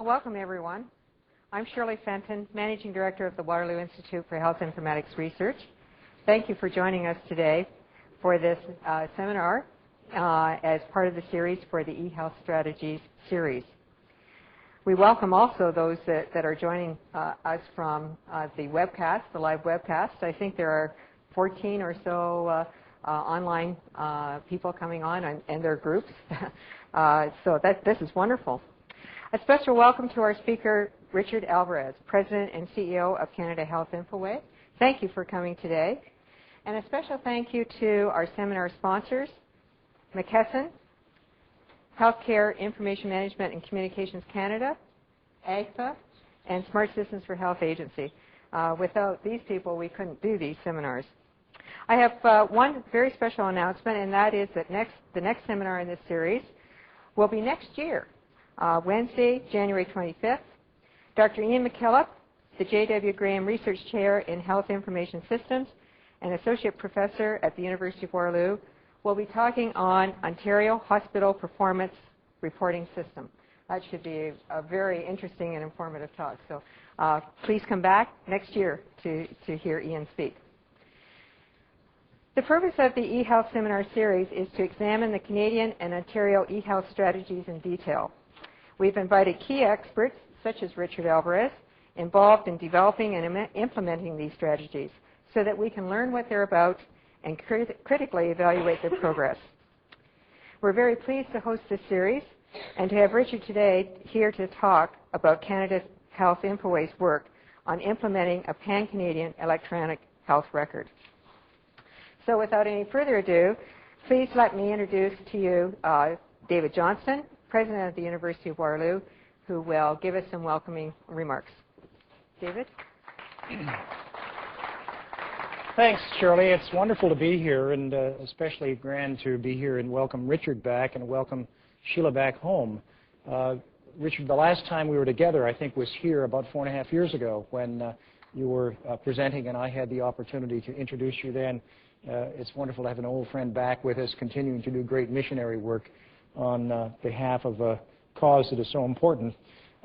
Welcome, everyone. I'm Shirley Fenton, Managing Director of the Waterloo Institute for Health Informatics Research. Thank you for joining us today for this seminar as part of the series for the eHealth Strategies series. We welcome also those that are joining us from the webcast, the live webcast. I think there are 14 or so online people coming on and their groups. So this is wonderful. A special welcome to our speaker, Richard Alvarez, President and CEO of Canada Health Infoway. Thank you for coming today. And a special thank you to our seminar sponsors, McKesson, Healthcare Information Management and Communications Canada, AGFA, and Smart Systems for Health Agency. Without these people, we couldn't do these seminars. I have one very special announcement, and that is that the next seminar in this series will be next year, Wednesday, January 25th. Dr. Ian McKillop, the J.W. Graham Research Chair in Health Information Systems and Associate Professor at the University of Waterloo, will be talking on Ontario Hospital Performance Reporting System. That should be a very interesting and informative talk. So please come back next year to hear Ian speak. The purpose of the eHealth Seminar Series is to examine the Canadian and Ontario eHealth strategies in detail. We've invited key experts, such as Richard Alvarez, involved in developing and implementing these strategies so that we can learn what they're about and critically evaluate their progress. We're very pleased to host this series and to have Richard today here to talk about Canada Health Infoway's work on implementing a pan-Canadian electronic health record. So without any further ado, please let me introduce to you David Johnston, President of the University of Waterloo, who will give us some welcoming remarks. David? Thanks, Shirley. It's wonderful to be here, and especially grand to be here and welcome Richard back and welcome Sheila back home. Richard, the last time we were together, I think, was here about 4.5 years ago when you were presenting, and I had the opportunity to introduce you then. It's wonderful to have an old friend back with us, continuing to do great missionary work on behalf of a cause that is so important.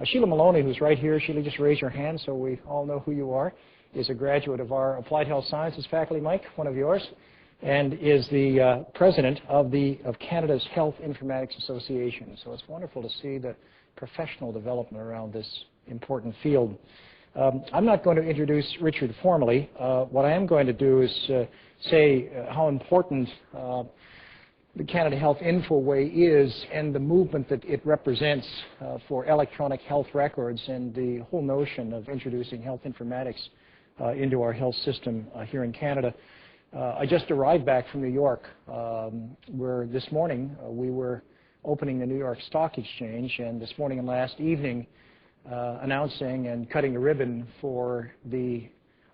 Sheila Maloney, who's right here, Sheila, just raise your hand so we all know who you are, is a graduate of our Applied Health Sciences faculty, Mike, one of yours, and is the president of Canada's Health Informatics Association. So it's wonderful to see the professional development around this important field. I'm not going to introduce Richard formally. What I am going to do is say how important the Canada Health Infoway is and the movement that it represents for electronic health records and the whole notion of introducing health informatics into our health system here in Canada. I just arrived back from New York, where this morning we were opening the New York Stock Exchange, and this morning and last evening announcing and cutting the ribbon for the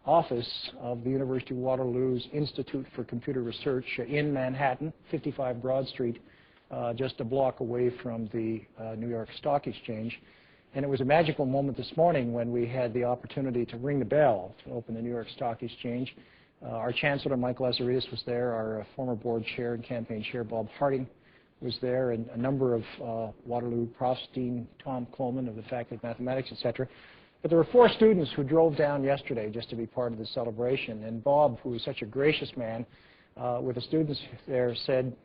office of the University of Waterloo's Institute for Computer Research in Manhattan, 55 Broad Street, just a block away from the New York Stock Exchange. And it was a magical moment this morning when we had the opportunity to ring the bell to open the New York Stock Exchange. Our Chancellor, Mike Lazaridis, was there. Our former board chair and campaign chair, Bob Harding, was there, and a number of Waterloo profs, Dean Tom Coleman of the Faculty of Mathematics, etc. But there were 4 students who drove down yesterday just to be part of the celebration. And Bob, who is such a gracious man, with the students there said,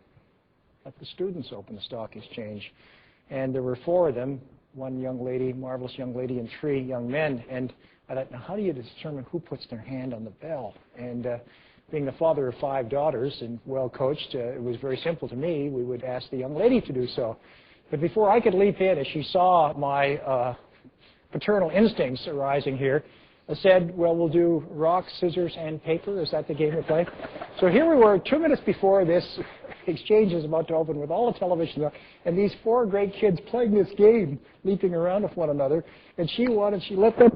let the students open the stock exchange. And there were 4 of them, 1 young lady, marvelous young lady, and 3 young men. And I thought, now how do you determine who puts their hand on the bell? And being the father of 5 daughters and well coached, it was very simple to me. We would ask the young lady to do so. But before I could leap in, as she saw my paternal instincts arising here, I said, well, we'll do rock, scissors, and paper. Is that the game we play? So here we were 2 minutes before this exchange is about to open with all the television, and these 4 great kids playing this game, leaping around with one another, and she won, and she let them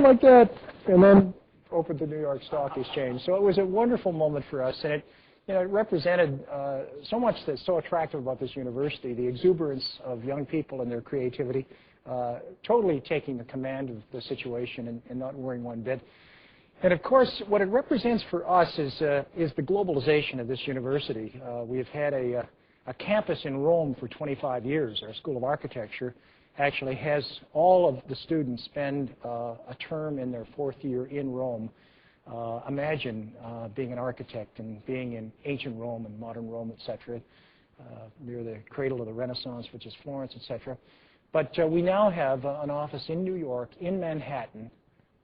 like that, and then opened the New York Stock Exchange. So it was a wonderful moment for us, and it represented so much that's so attractive about this university, the exuberance of young people and their creativity, totally taking the command of the situation and not worrying one bit. And of course, what it represents for us is the globalization of this university. We have had a campus in Rome for 25 years, our School of Architecture, actually has all of the students spend a term in their 4th year in Rome. Imagine being an architect and being in ancient Rome and modern Rome, etc., near the cradle of the Renaissance, which is Florence, etc. But we now have an office in New York, in Manhattan,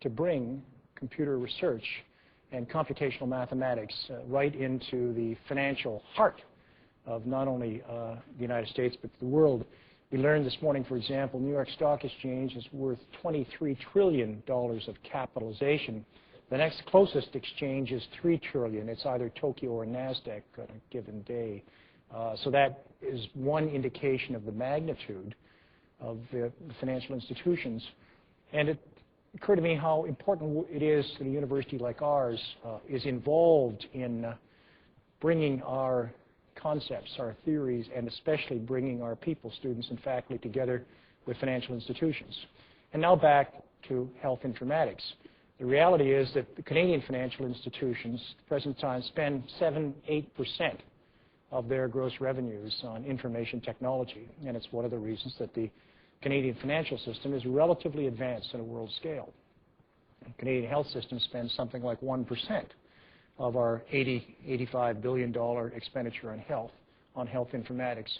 to bring computer research and computational mathematics right into the financial heart of not only the United States, but the world. We learned this morning, for example, New York Stock Exchange is worth $23 trillion of capitalization. The next closest exchange is $3 trillion. It's either Tokyo or NASDAQ on a given day. So that is one indication of the magnitude of the financial institutions. And it occurred to me how important it is that a university like ours is involved in bringing our concepts, our theories, and especially bringing our people, students and faculty, together with financial institutions. And now back to health informatics. The reality is that the Canadian financial institutions at the present time spend 7-8% of their gross revenues on information technology, and it's one of the reasons that the Canadian financial system is relatively advanced on a world scale. The Canadian health system spends something like 1% of our $85 billion expenditure on health informatics.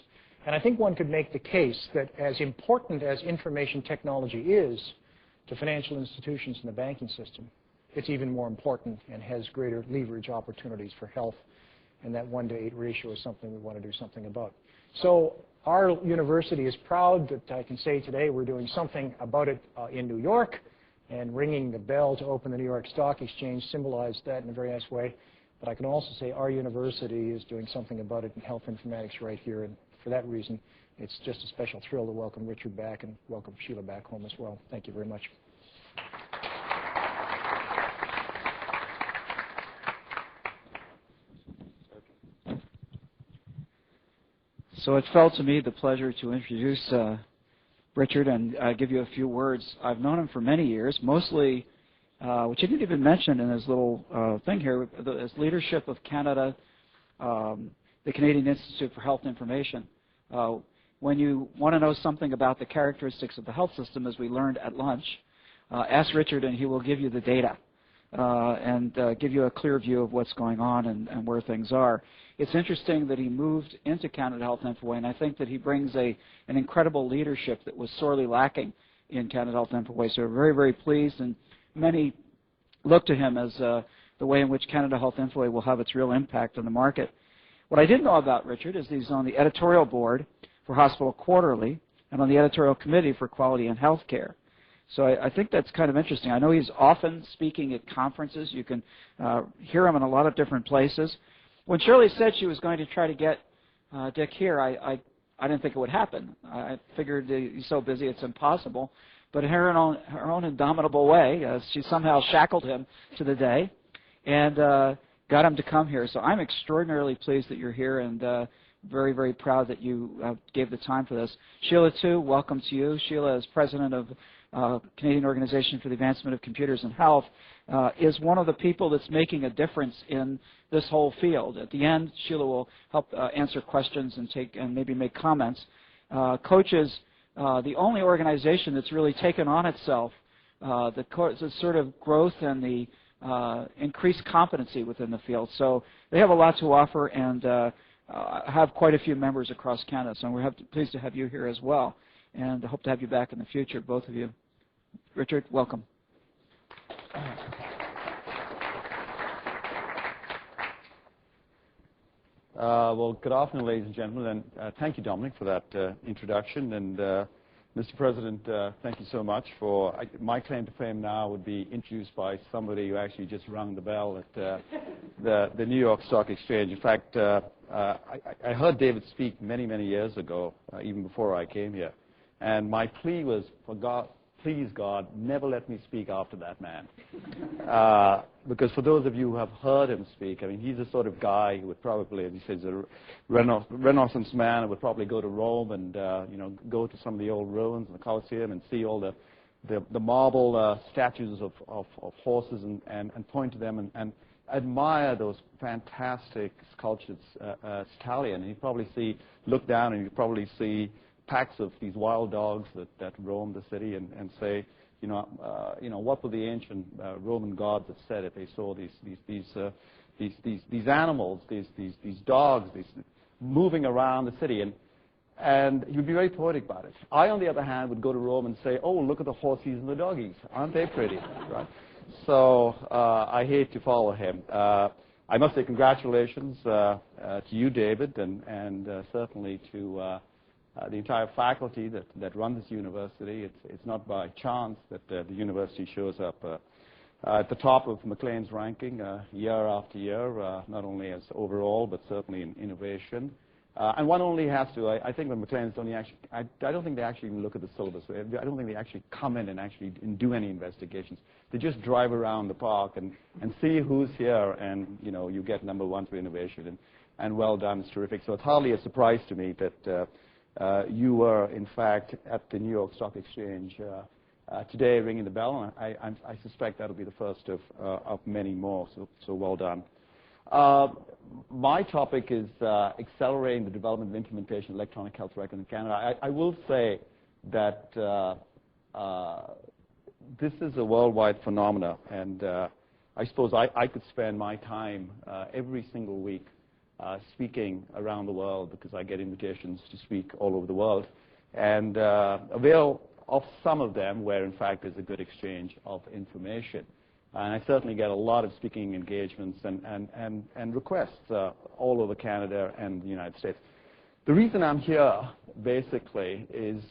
And I think one could make the case that as important as information technology is to financial institutions in the banking system, it's even more important and has greater leverage opportunities for health, and that 1-to-8 ratio is something we want to do something about. So our university is proud that I can say today we're doing something about it in New York, and ringing the bell to open the New York Stock Exchange symbolized that in a very nice way. But I can also say our university is doing something about it in health informatics right here, and for that reason, it's just a special thrill to welcome Richard back and welcome Sheila back home as well. Thank you very much. So it fell to me the pleasure to introduce Richard and give you a few words. I've known him for many years, mostly, which he didn't even mention in his little thing here, his leadership of Canada, the Canadian Institute for Health Information. When you want to know something about the characteristics of the health system, as we learned at lunch, ask Richard and he will give you the data and give you a clear view of what's going on and where things are. It's interesting that he moved into Canada Health Infoway, and I think that he brings an incredible leadership that was sorely lacking in Canada Health Infoway. So we're very, very pleased, and many look to him as the way in which Canada Health Infoway will have its real impact on the market. What I didn't know about Richard is he's on the editorial board for Hospital Quarterly and on the editorial committee for Quality in Healthcare. So I think that's kind of interesting. I know he's often speaking at conferences. You can hear him in a lot of different places. When Shirley said she was going to try to get Dick here, I didn't think it would happen. I figured he's so busy it's impossible. But in her own indomitable way, she somehow shackled him to the day and got him to come here. So I'm extraordinarily pleased that you're here and very, very proud that you gave the time for this. Sheila, too, welcome to you. Sheila is president of Canadian Organization for the Advancement of Computers in Health, is one of the people that's making a difference in this whole field. At the end, Sheila will help answer questions and maybe make comments. COACH is the only organization that's really taken on itself the sort of growth and the increased competency within the field. So they have a lot to offer and have quite a few members across Canada. So we're pleased to have you here as well, and I hope to have you back in the future, both of you. Richard, welcome. Well, good afternoon, ladies and gentlemen, and thank you, Dominic, for that introduction. And Mr. President, thank you so much for my claim to fame now would be introduced by somebody who actually just rung the bell at the New York Stock Exchange. In fact, I heard David speak many, many years ago, even before I came here. And my plea was, for God, please, God, never let me speak after that man. Because for those of you who have heard him speak, I mean, he's the sort of guy who would probably, as he says, a Renaissance man who would probably go to Rome and, go to some of the old ruins in the Colosseum and see all the marble statues of horses and point to them and admire those fantastic sculptured stallion. And you'd probably look down and you'd probably see packs of these wild dogs that roam the city and say, what would the ancient Roman gods have said if they saw these animals, these dogs, moving around the city, and you'd be very poetic about it. I, on the other hand, would go to Rome and say, oh, look at the horsies and the doggies. Aren't they pretty? Right? So I hate to follow him. I must say congratulations to you, David, and certainly to the entire faculty that run this university. It's not by chance that the university shows up at the top of Maclean's ranking year after year, not only as overall, but certainly in innovation. And one only has to, I think when Maclean's only actually, I don't think they actually even look at the syllabus. I don't think they actually come in and actually do any investigations. They just drive around the park and see who's here, and you get number one for innovation, and well done, it's terrific. So it's hardly a surprise to me that you were, in fact, at the New York Stock Exchange today ringing the bell, and I suspect that'll be the first of many more, so well done. My topic is accelerating the development and implementation of electronic health records in Canada. I will say that this is a worldwide phenomena, and I suppose I could spend my time every single week speaking around the world, because I get invitations to speak all over the world, and avail of some of them where, in fact, there's a good exchange of information. And I certainly get a lot of speaking engagements and requests all over Canada and the United States. The reason I'm here, basically, is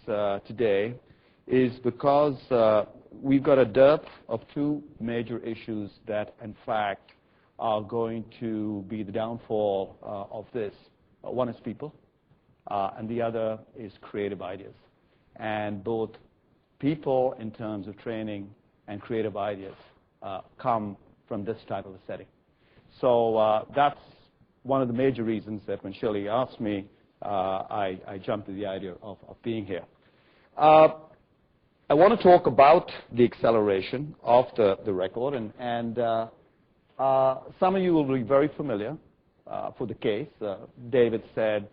today is because we've got a dearth of two major issues that, in fact, are going to be the downfall of this. One is people, and the other is creative ideas. And both people, in terms of training, and creative ideas come from this type of a setting. So that's one of the major reasons that when Shirley asked me, I jumped to the idea of being here. I want to talk about the acceleration of the record, and some of you will be very familiar for the case. David said,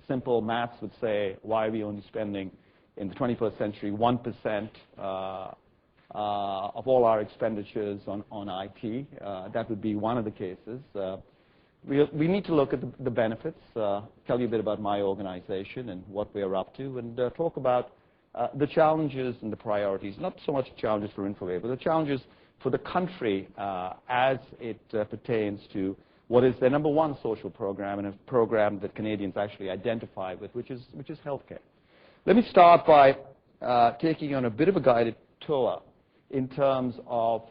simple maths would say, why are we only spending in the 21st century 1% of all our expenditures on IT? That would be one of the cases. We need to look at the benefits, tell you a bit about my organization and what we're up to, and talk about the challenges and the priorities, not so much challenges for Infoway, but the challenges for the country as it pertains to what is their number one social program, and a program that Canadians actually identify with, which is healthcare. Let me start by taking you on a bit of a guided tour in terms of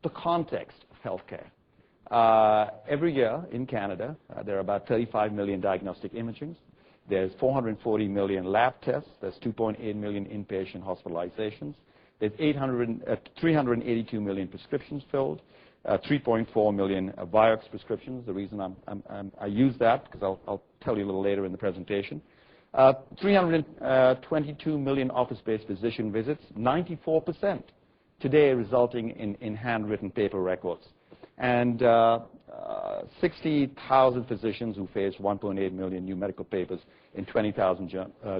the context of healthcare. Every year in Canada, there are about 35 million diagnostic imagings. There's 440 million lab tests. There's 2.8 million inpatient hospitalizations. There's 382 million prescriptions filled, 3.4 million Vioxx prescriptions. The reason I use that, because I'll tell you a little later in the presentation. 322 million office-based physician visits, 94% today resulting in handwritten paper records. And 60,000 physicians who face 1.8 million new medical papers in 20,000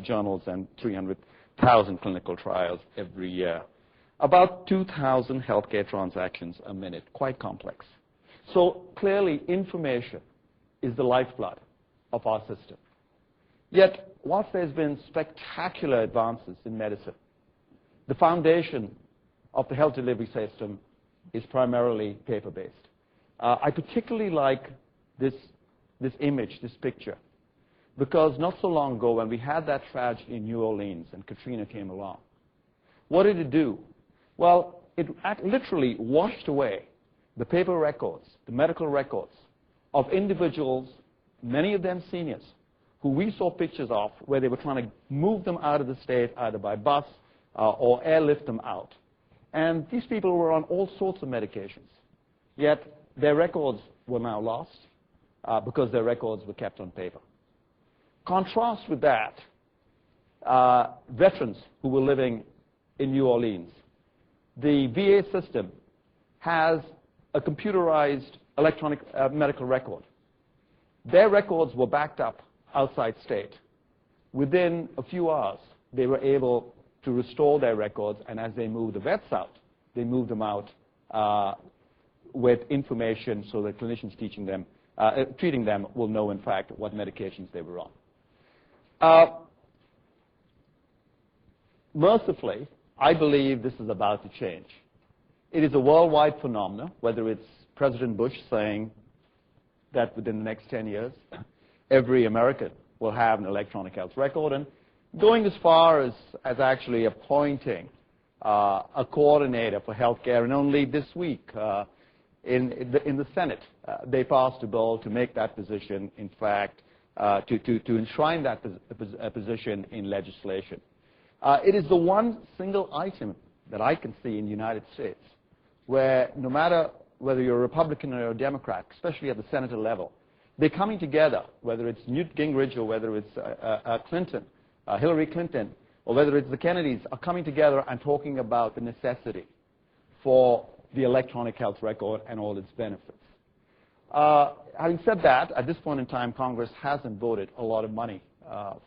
journals and 300,000 clinical trials every year. About 2,000 healthcare transactions a minute, quite complex. So clearly, information is the lifeblood of our system. Yet, whilst there's been spectacular advances in medicine, the foundation of the health delivery system is primarily paper-based. I particularly like this image, this picture, because not so long ago when we had that tragedy in New Orleans and Katrina came along, what did it do? Well, it literally washed away the paper records, the medical records of individuals, many of them seniors, who we saw pictures of where they were trying to move them out of the state either by bus or airlift them out. And these people were on all sorts of medications, yet their records were now lost because their records were kept on paper. Contrast with that, veterans who were living in New Orleans. The VA system has a computerized electronic medical record. Their records were backed up outside state. within a few hours, they were able to restore their records, and as they moved the vets out, they moved them out with information so that clinicians treating them will know, in fact, what medications they were on. Mercifully, I believe this is about to change. It is a worldwide phenomenon, whether it's President Bush saying that within the next 10 years, every American will have an electronic health record, and going as far as actually appointing a coordinator for healthcare. And only this week in the Senate, they passed a bill to make that position, in fact, to enshrine that position in legislation. It is the one single item that I can see in the United States where no matter whether you're a Republican or a Democrat, especially at the senator level, they're coming together, whether it's Newt Gingrich or whether it's Hillary Clinton, or whether it's the Kennedys, are coming together and talking about the necessity for the electronic health record and all its benefits. Having said that, at this point in time, Congress hasn't voted a lot of money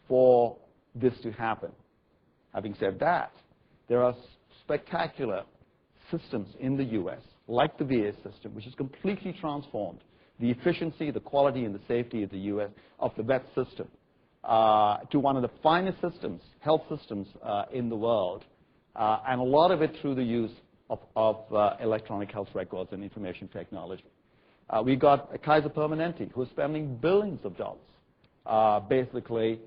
for this to happen. Having said that, there are spectacular systems in the U.S., like the VA system, which has completely transformed the efficiency, the quality, and the safety of the U.S., of the vet system, to one of the finest systems, health systems in the world, and a lot of it through the use of electronic health records and information technology. We got Kaiser Permanente, who's spending billions of dollars, basically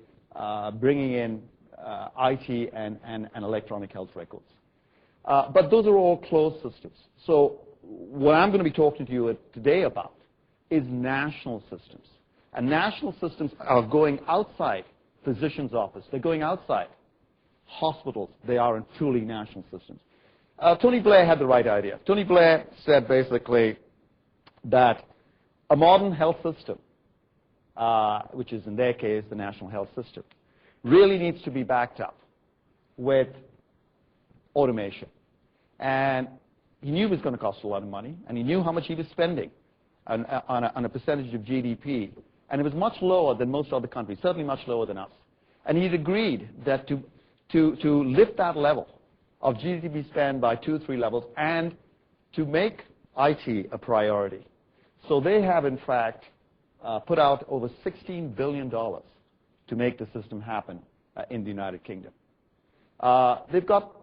bringing in IT and electronic health records. But those are all closed systems. So what I'm going to be talking to you today about is national systems. And national systems are going outside physicians' office. They're going outside hospitals. They are in truly national systems. Tony Blair had the right idea. Tony Blair said basically that a modern health system, which is in their case the national health system, really needs to be backed up with automation. And he knew it was going to cost a lot of money, and he knew how much he was spending on a percentage of GDP. And it was much lower than most other countries, certainly much lower than us. And he'd agreed that to lift that level of GDP spend by 2 or 3 levels and to make IT a priority. So they have, in fact, put out over $16 billion to make the system happen in the United Kingdom. They've got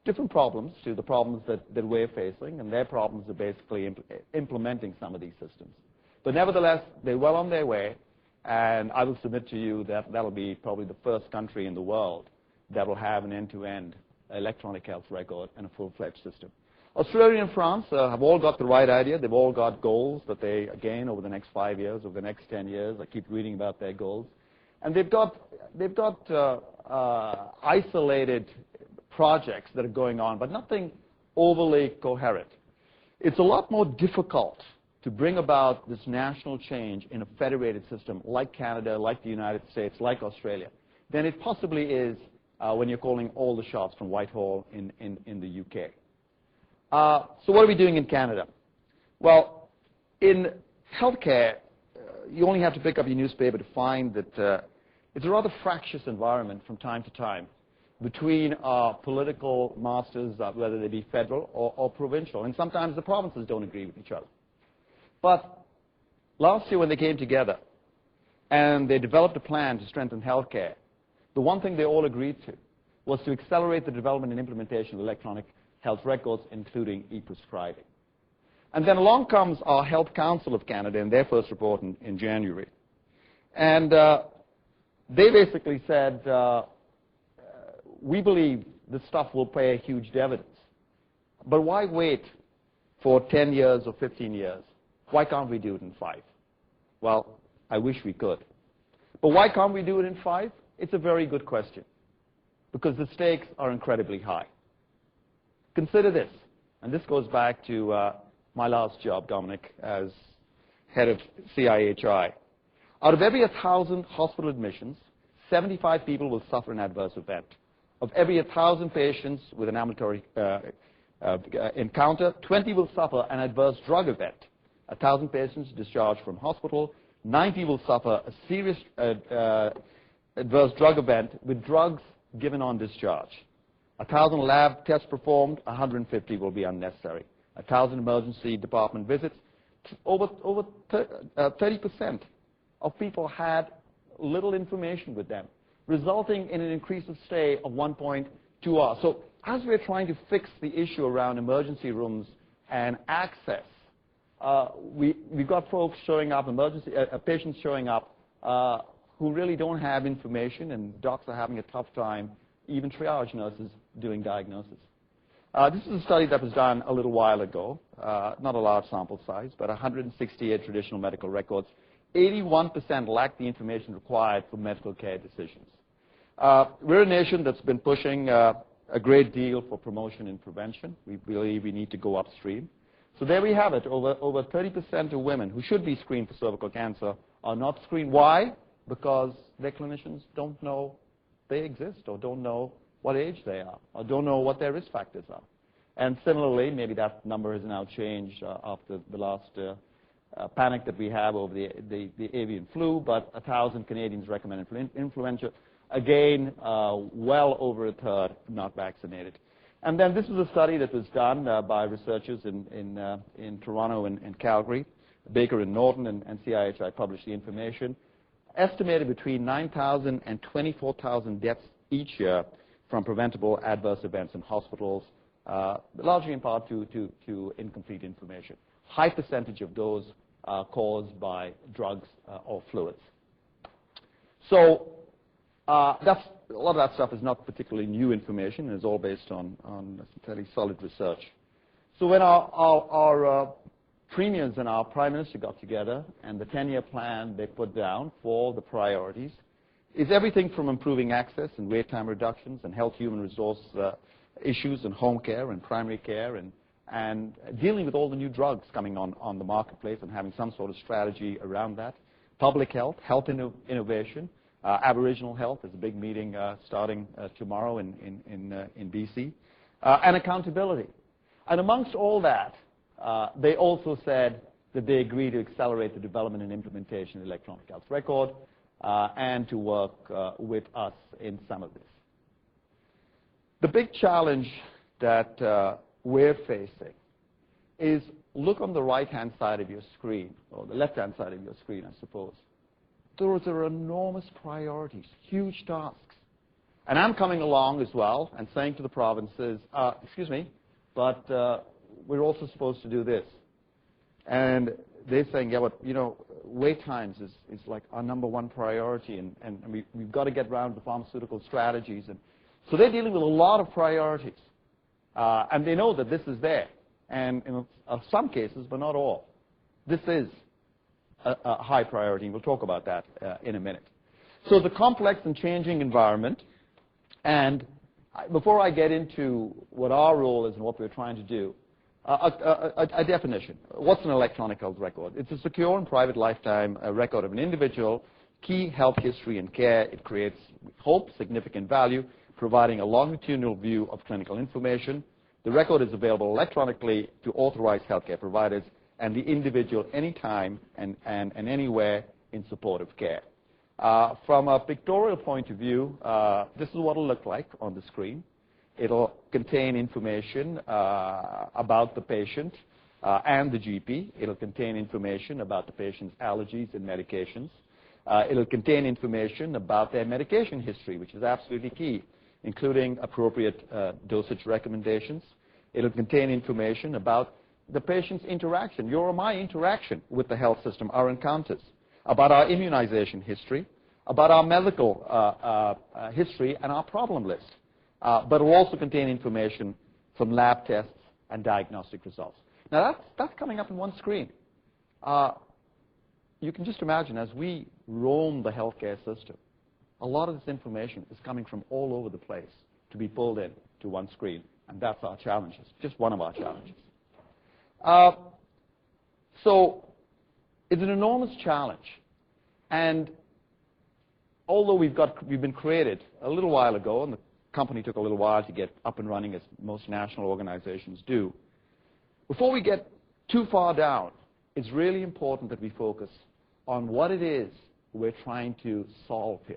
different problems to the problems that we're facing, and their problems are basically implementing some of these systems. But nevertheless, they're well on their way, and I will submit to you that that'll be probably the first country in the world that will have an end-to-end electronic health record and a full-fledged system. Australia and France have all got the right idea. They've all got goals that they, again, over the next 5 years, over the next 10 years, I keep reading about their goals. And they've got isolated projects that are going on, but nothing overly coherent. It's a lot more difficult to bring about this national change in a federated system like Canada, like the United States, like Australia, than it possibly is when you're calling all the shots from Whitehall in the UK. So what are we doing in Canada? Well, in healthcare, you only have to pick up your newspaper to find that it's a rather fractious environment from time to time between political masters, whether they be federal or provincial, and sometimes the provinces don't agree with each other. But last year when they came together and they developed a plan to strengthen healthcare, the one thing they all agreed to was to accelerate the development and implementation of electronic health records, including e-prescribing. And then along comes our Health Council of Canada in their first report in January. And they basically said, we believe this stuff will pay huge dividends. But why wait for 10 years or 15 years? Why can't we do it in 5? Well, I wish we could. But why can't we do it in 5? It's a very good question, because the stakes are incredibly high. Consider this, and this goes back to my last job, Dominic, as head of CIHI. Out of every 1,000 hospital admissions, 75 people will suffer an adverse event. Of every 1,000 patients with an ambulatory encounter, 20 will suffer an adverse drug event. 1,000 patients discharged from hospital, 90 will suffer a serious adverse drug event with drugs given on discharge. 1,000 lab tests performed, 150 will be unnecessary. 1,000 emergency department visits, over 30% of people had little information with them, resulting in an increase of stay of 1.2 hours. So as we're trying to fix the issue around emergency rooms and access, we've got folks showing up, patients showing up who really don't have information, and docs are having a tough time, even triage nurses doing diagnosis. This is a study that was done a little while ago, not a large sample size, but 168 traditional medical records. 81% lack the information required for medical care decisions. We're a nation that's been pushing a great deal for promotion and prevention. We believe we need to go upstream. So there we have it. Over 30% of women who should be screened for cervical cancer are not screened. Why? Because their clinicians don't know they exist, or don't know what age they are, or don't know what their risk factors are. And similarly, maybe that number has now changed after the last panic that we have over the avian flu, but 1,000 Canadians recommended for influenza. Again, well over a third not vaccinated. And then this was a study that was done by researchers in Toronto and Calgary. Baker and Norton and CIHI published the information. Estimated between 9,000 and 24,000 deaths each year from preventable adverse events in hospitals, largely in part to incomplete information. High percentage of those are caused by drugs or fluids. So a lot of that stuff is not particularly new information. It's all based on fairly solid research. So when our premiers and our prime minister got together, and the 10-year plan they put down for the priorities is everything from improving access and wait time reductions and health human resource issues and home care and primary care and dealing with all the new drugs coming on the marketplace and having some sort of strategy around that. Public health, health innovation, Aboriginal health. There's a big meeting starting tomorrow in BC, and accountability. And amongst all that, they also said that they agree to accelerate the development and implementation of the electronic health record and to work with us in some of this. The big challenge that we're facing is look on the right-hand side of your screen, or the left-hand side of your screen, I suppose. Those are enormous priorities, huge tasks. And I'm coming along as well and saying to the provinces, excuse me, but we're also supposed to do this. And they're saying, yeah, but, you know, wait times is like our #1 priority, and we've got to get around the pharmaceutical strategies. And so they're dealing with a lot of priorities. And they know that this is there. And in some cases, but not all, this is a high priority. And we'll talk about that in a minute. So the complex and changing environment, and before I get into what our role is and what we're trying to do, a definition. What's an electronic health record? It's a secure and private lifetime record of an individual, key health history and care. It creates, hope, significant value, providing a longitudinal view of clinical information. The record is available electronically to authorized healthcare providers and the individual anytime and anywhere in support of care. From a pictorial point of view, this is what it'll look like on the screen. It'll contain information about the patient and the GP. It'll contain information about the patient's allergies and medications. It'll contain information about their medication history, which is absolutely key, including appropriate dosage recommendations. It'll contain information about the patient's interaction, your or my interaction with the health system, our encounters, about our immunization history, about our medical history and our problem list. But it will also contain information from lab tests and diagnostic results. Now, that's coming up in one screen. You can just imagine, as we roam the healthcare system, a lot of this information is coming from all over the place to be pulled in to one screen, and that's our challenges, just one of our challenges. So it's an enormous challenge, and although we've been created a little while ago, and the company took a little while to get up and running, as most national organizations do, before we get too far down, it's really important that we focus on what it is we're trying to solve here.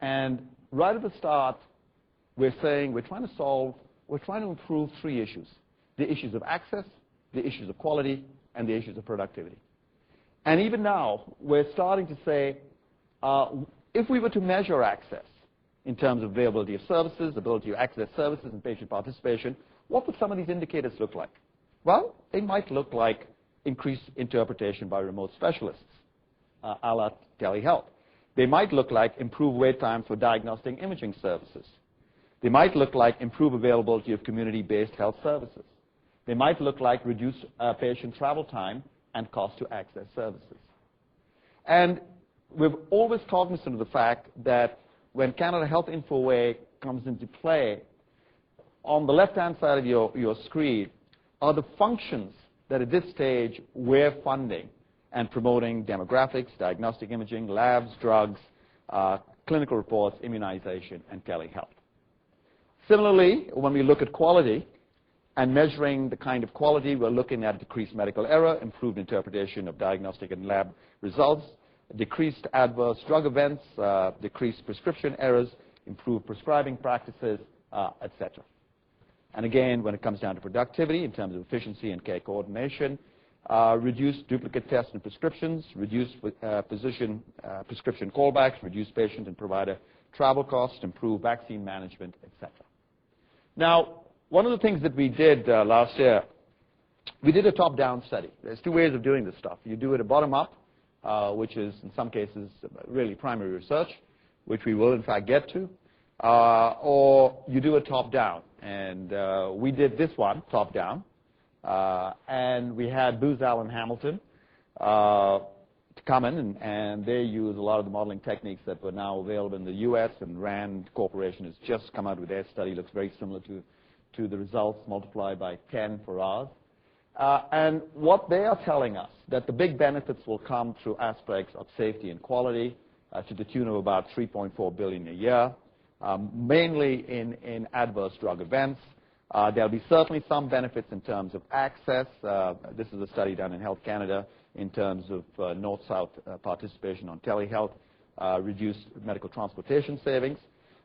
And right at the start, we're saying we're trying to improve three issues: the issues of access, the issues of quality, and the issues of productivity. And even now, we're starting to say, if we were to measure access in terms of availability of services, ability to access services, and patient participation, what would some of these indicators look like? Well, they might look like increased interpretation by remote specialists, a la telehealth. They might look like improved wait time for diagnostic imaging services. They might look like improved availability of community-based health services. They might look like reduced patient travel time and cost to access services. And we're always cognizant of the fact that when Canada Health Infoway comes into play, on the left-hand side of your screen are the functions that at this stage we're funding and promoting: demographics, diagnostic imaging, labs, drugs, clinical reports, immunization, and telehealth. Similarly, when we look at quality and measuring the kind of quality, we're looking at decreased medical error, improved interpretation of diagnostic and lab results, decreased adverse drug events, decreased prescription errors, improved prescribing practices, etc. And again, when it comes down to productivity in terms of efficiency and care coordination, reduced duplicate tests and prescriptions, reduced prescription callbacks, reduced patient and provider travel costs, improved vaccine management, etc. Now, one of the things that we did last year, we did a top-down study. There's two ways of doing this stuff. You do it a bottom-up, which is in some cases really primary research, which we will in fact get to, or you do it top-down. And we did this one top-down, and we had Booz Allen Hamilton to come in, and they use a lot of the modeling techniques that were now available in the U.S., and RAND Corporation has just come out with their study. Looks very similar to the results multiplied by 10 for ours. And what they are telling us, that the big benefits will come through aspects of safety and quality to the tune of about $3.4 billion a year, mainly in adverse drug events. There'll be certainly some benefits in terms of access. This is a study done in Health Canada in terms of north-south participation on telehealth, reduced medical transportation savings.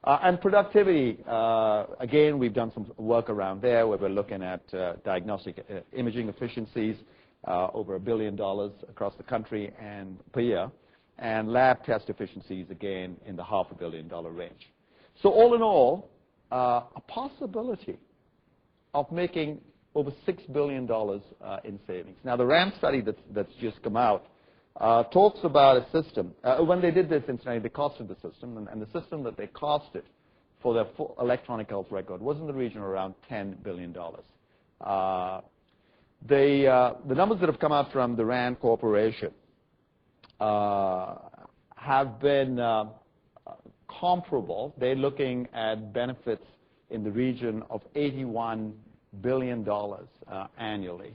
And productivity, again, we've done some work around there where we're looking at diagnostic imaging efficiencies, over $1 billion across the country and per year, and lab test efficiencies, again, in the $500 million range. So all in all, a possibility of making over $6 billion in savings. Now, the RAND study that's just come out talks about a system. When they did this, incidentally, they costed the system, and the system that they costed for their full electronic health record was in the region of around $10 billion. The numbers that have come out from the RAND Corporation have been comparable. They're looking at benefits in the region of $81 billion annually.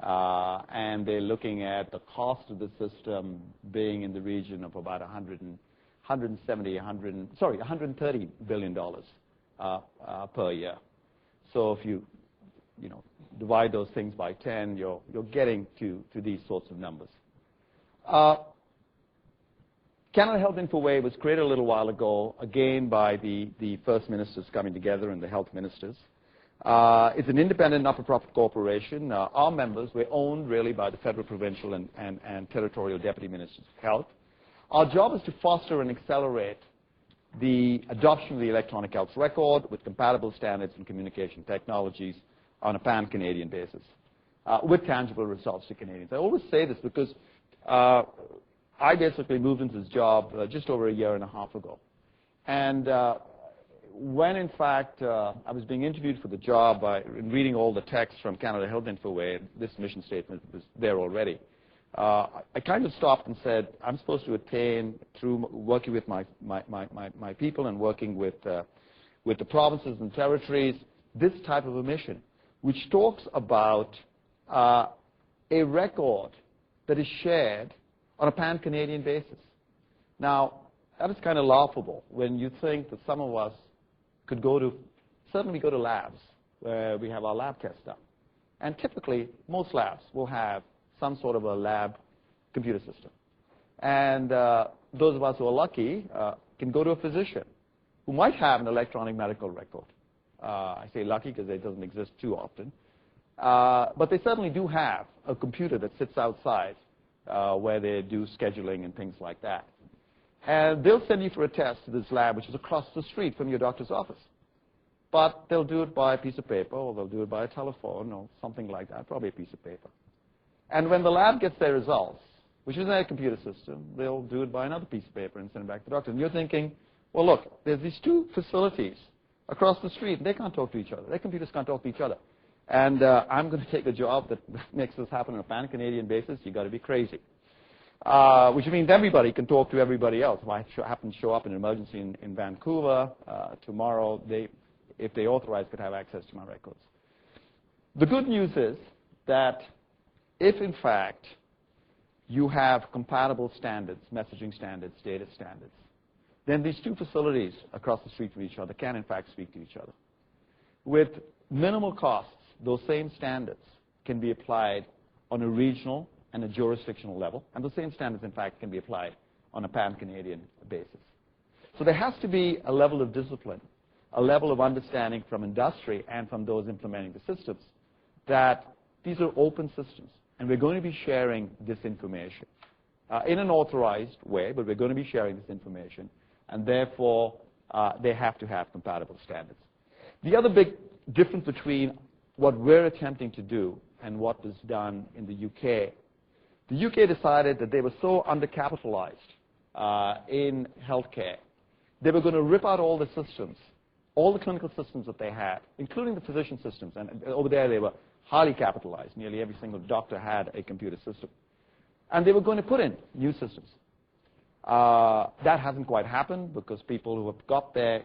And they're looking at the cost of the system being in the region of about $130 billion per year. So if you divide those things by 10, you're getting to these sorts of numbers. Canada Health Infoway was created a little while ago, again by the first ministers coming together and the health ministers. It's an independent, not-for-profit corporation. Our members were owned really by the federal, provincial, and territorial deputy ministers of health. Our job is to foster and accelerate the adoption of the electronic health record with compatible standards and communication technologies on a pan-Canadian basis with tangible results to Canadians. I always say this because I basically moved into this job just over a year and a half ago. And when, in fact, I was being interviewed for the job in reading all the text from Canada Health Infoway, this mission statement was there already, I kind of stopped and said, I'm supposed to attain, through working with my people and working with the provinces and territories, this type of a mission, which talks about a record that is shared on a pan-Canadian basis. Now, that is kind of laughable when you think that some of us could certainly go to labs where we have our lab tests done. And typically, most labs will have some sort of a lab computer system. And those of us who are lucky can go to a physician who might have an electronic medical record. I say lucky because it doesn't exist too often. But they certainly do have a computer that sits outside where they do scheduling and things like that. And they'll send you for a test to this lab, which is across the street from your doctor's office. But they'll do it by a piece of paper, or they'll do it by a telephone, or something like that, probably a piece of paper. And when the lab gets their results, which is in their computer system, they'll do it by another piece of paper and send it back to the doctor. And you're thinking, well, look, there's these two facilities across the street, and they can't talk to each other. Their computers can't talk to each other. And I'm going to take a job that makes this happen on a pan-Canadian basis. You've got to be crazy. Which means everybody can talk to everybody else. If I happen to show up in an emergency in Vancouver tomorrow, if they authorize, could have access to my records. The good news is that if, in fact, you have compatible standards, messaging standards, data standards, then these two facilities across the street from each other can, in fact, speak to each other. With minimal costs, those same standards can be applied on a regional and a jurisdictional level, and those same standards, in fact, can be applied on a pan-Canadian basis. So there has to be a level of discipline, a level of understanding from industry and from those implementing the systems that these are open systems, and we're going to be sharing this information in an authorized way, but we're going to be sharing this information, and therefore they have to have compatible standards. The other big difference between what we're attempting to do and what was done in the UK, the UK decided that they were so undercapitalized in healthcare, they were going to rip out all the systems, all the clinical systems that they had, including the physician systems. And over there, they were highly capitalized. Nearly every single doctor had a computer system. And they were going to put in new systems. That hasn't quite happened because people who have got their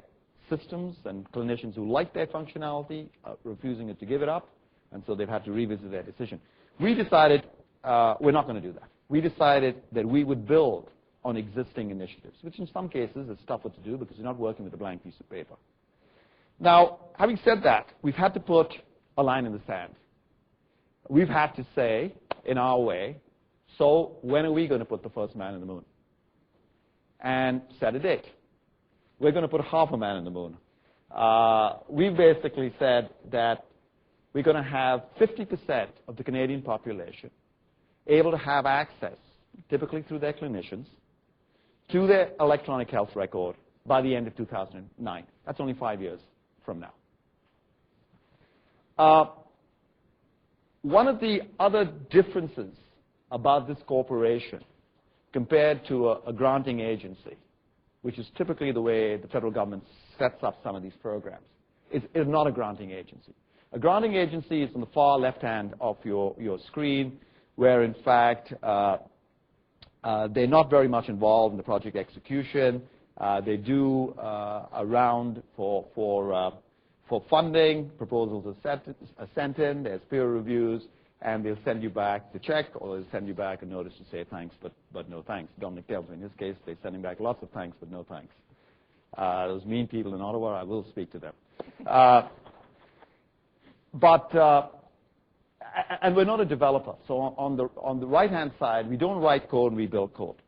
systems and clinicians who like their functionality are refusing to give it up, and so they've had to revisit their decision. We decided we're not going to do that. We decided that we would build on existing initiatives, which in some cases is tougher to do because you're not working with a blank piece of paper. Now, having said that, we've had to put a line in the sand. We've had to say, in our way, so when are we going to put the first man in the moon? And set a date. We're going to put half a man in the moon. We've basically said that we're going to have 50% of the Canadian population able to have access, typically through their clinicians, to their electronic health record by the end of 2009. That's only 5 years from now. One of the other differences about this corporation compared to a granting agency, which is typically the way the federal government sets up some of these programs, is not a granting agency. A granting agency is on the far left hand of your screen, where in fact they're not very much involved in the project execution. They do a round for funding, proposals are sent in, there's peer reviews, and they'll send you back the check, or they'll send you back a notice to say thanks, but no thanks. Dominic tells me in his case, they're sending back lots of thanks, but no thanks. Those mean people in Ottawa, I will speak to them. And we're not a developer. So on the right-hand side, we don't write code, we build code.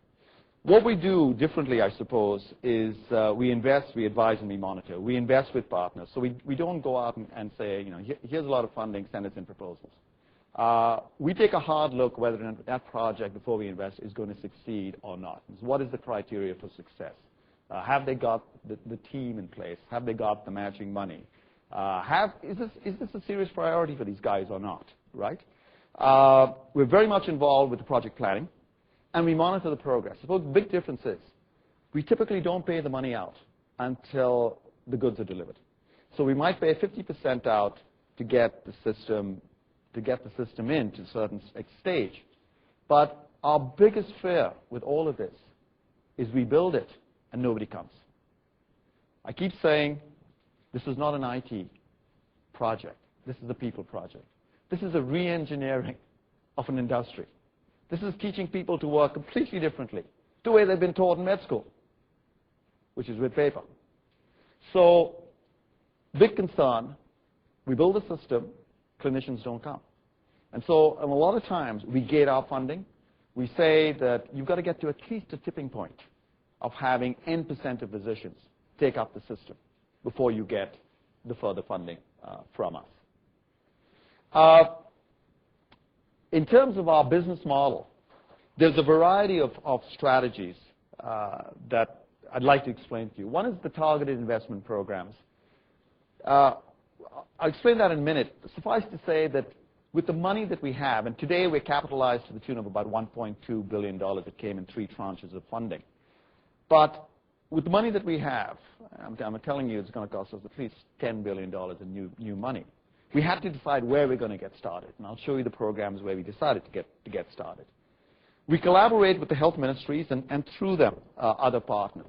What we do differently, I suppose, is we invest, we advise, and we monitor. We invest with partners. So we don't go out and say, here's a lot of funding, send us in proposals. We take a hard look whether that project, before we invest, is going to succeed or not. So what is the criteria for success? Have they got the team in place? Have they got the matching money? Is this a serious priority for these guys or not, right? We're very much involved with the project planning, and we monitor the progress. The big difference is we typically don't pay the money out until the goods are delivered. So we might pay 50% out to get the system in to a certain stage. But our biggest fear with all of this is we build it and nobody comes. I keep saying this is not an IT project. This is a people project. This is a re-engineering of an industry. This is teaching people to work completely differently, the way they've been taught in med school, which is with paper. So, big concern, we build a system, clinicians don't come. And so, a lot of times, we gate our funding. We say that you've got to get to at least a tipping point of having N% of physicians take up the system before you get the further funding from us. In terms of our business model, there's a variety of strategies that I'd like to explain to you. One is the targeted investment programs. I'll explain that in a minute. Suffice to say that with the money that we have, and today we're capitalized to the tune of about $1.2 billion that came in 3 tranches of funding. But with the money that we have, I'm telling you it's going to cost us at least $10 billion in new money. We had to decide where we're going to get started, and I'll show you the programs where we decided to get started. We collaborate with the health ministries and through them other partners.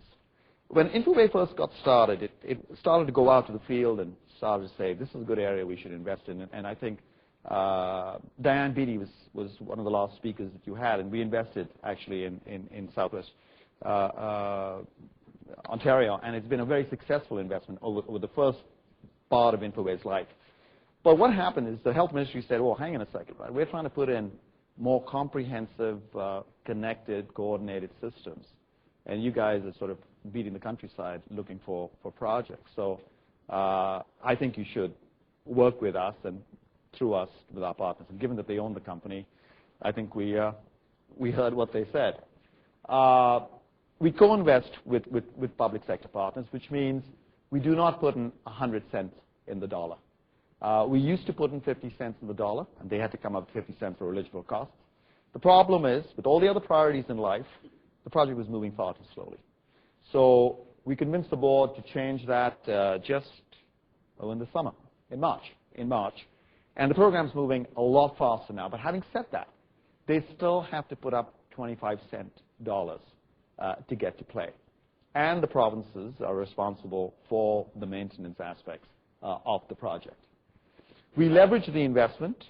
When Infoway first got started, it started to go out to the field and started to say, this is a good area we should invest in. And I think Diane Beattie was one of the last speakers that you had, and we invested actually in Southwest Ontario, and it's been a very successful investment over the first part of Infoway's life. But what happened is the health ministry said, well, hang on a second, right? We're trying to put in more comprehensive, connected, coordinated systems, and you guys are sort of beating the countryside looking for projects. So I think you should work with us and through us with our partners. And given that they own the company, I think we heard what they said. We co-invest with public sector partners, which means we do not put in 100 cents in the dollar. We used to put in 50 cents in the dollar, and they had to come up with 50 cents for eligible costs. The problem is, with all the other priorities in life, the project was moving far too slowly. So we convinced the board to change that just in the summer, in March. And the program's moving a lot faster now. But having said that, they still have to put up 25-cent dollars to get to play. And the provinces are responsible for the maintenance aspects of the project. We leverage the investment,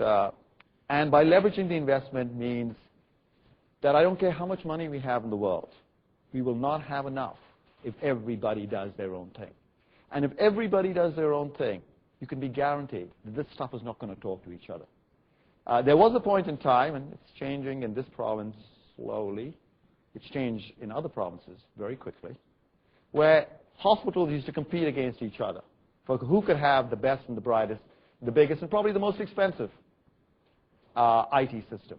and by leveraging the investment means that I don't care how much money we have in the world, we will not have enough if everybody does their own thing. And if everybody does their own thing, you can be guaranteed that this stuff is not going to talk to each other. There was a point in time, and it's changing in this province slowly, it's changed in other provinces very quickly, where hospitals used to compete against each other for who could have the best and the brightest, the biggest and probably the most expensive IT system.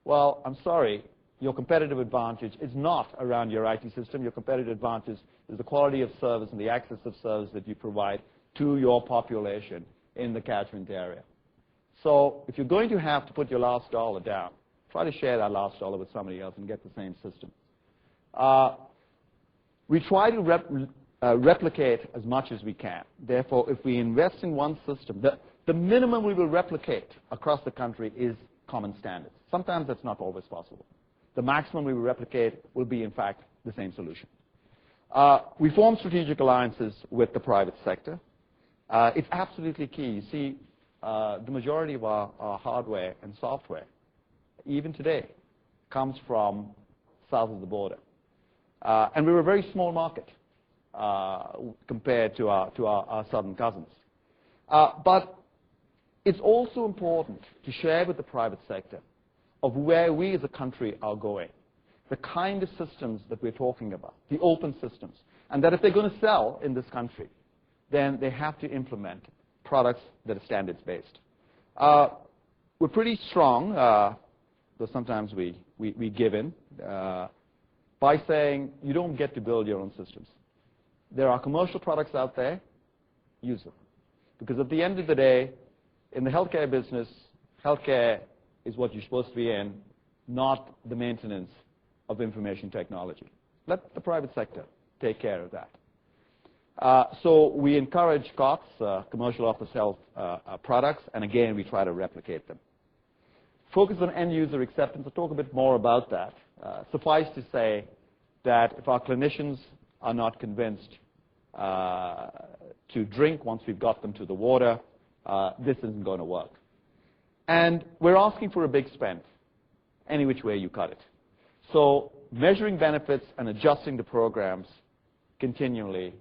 Well, I'm sorry, your competitive advantage is not around your IT system. Your competitive advantage is the quality of service and the access of service that you provide to your population in the catchment area. So if you're going to have to put your last dollar down, try to share that last dollar with somebody else and get the same system. We try to replicate as much as we can. Therefore, if we invest in one system, the minimum we will replicate across the country is common standards. Sometimes that's not always possible. The maximum we will replicate will be, in fact, the same solution. We form strategic alliances with the private sector. It's absolutely key. You see, the majority of our hardware and software, even today, comes from south of the border. And we're a very small market compared to our southern cousins. But it's also important to share with the private sector of where we as a country are going, the kind of systems that we're talking about, the open systems, and that if they're going to sell in this country, then they have to implement products that are standards-based. We're pretty strong, though sometimes we give in, by saying you don't get to build your own systems. There are commercial products out there, use them. Because at the end of the day, in the healthcare business, healthcare is what you're supposed to be in, not the maintenance of information technology. Let the private sector take care of that. So we encourage COTS, commercial off-the-shelf products, and again, we try to replicate them. Focus on end-user acceptance. I'll talk a bit more about that. Suffice to say that if our clinicians are not convinced to drink once we've got them to the water, this isn't going to work. And we're asking for a big spend, any which way you cut it. So measuring benefits and adjusting the programs continually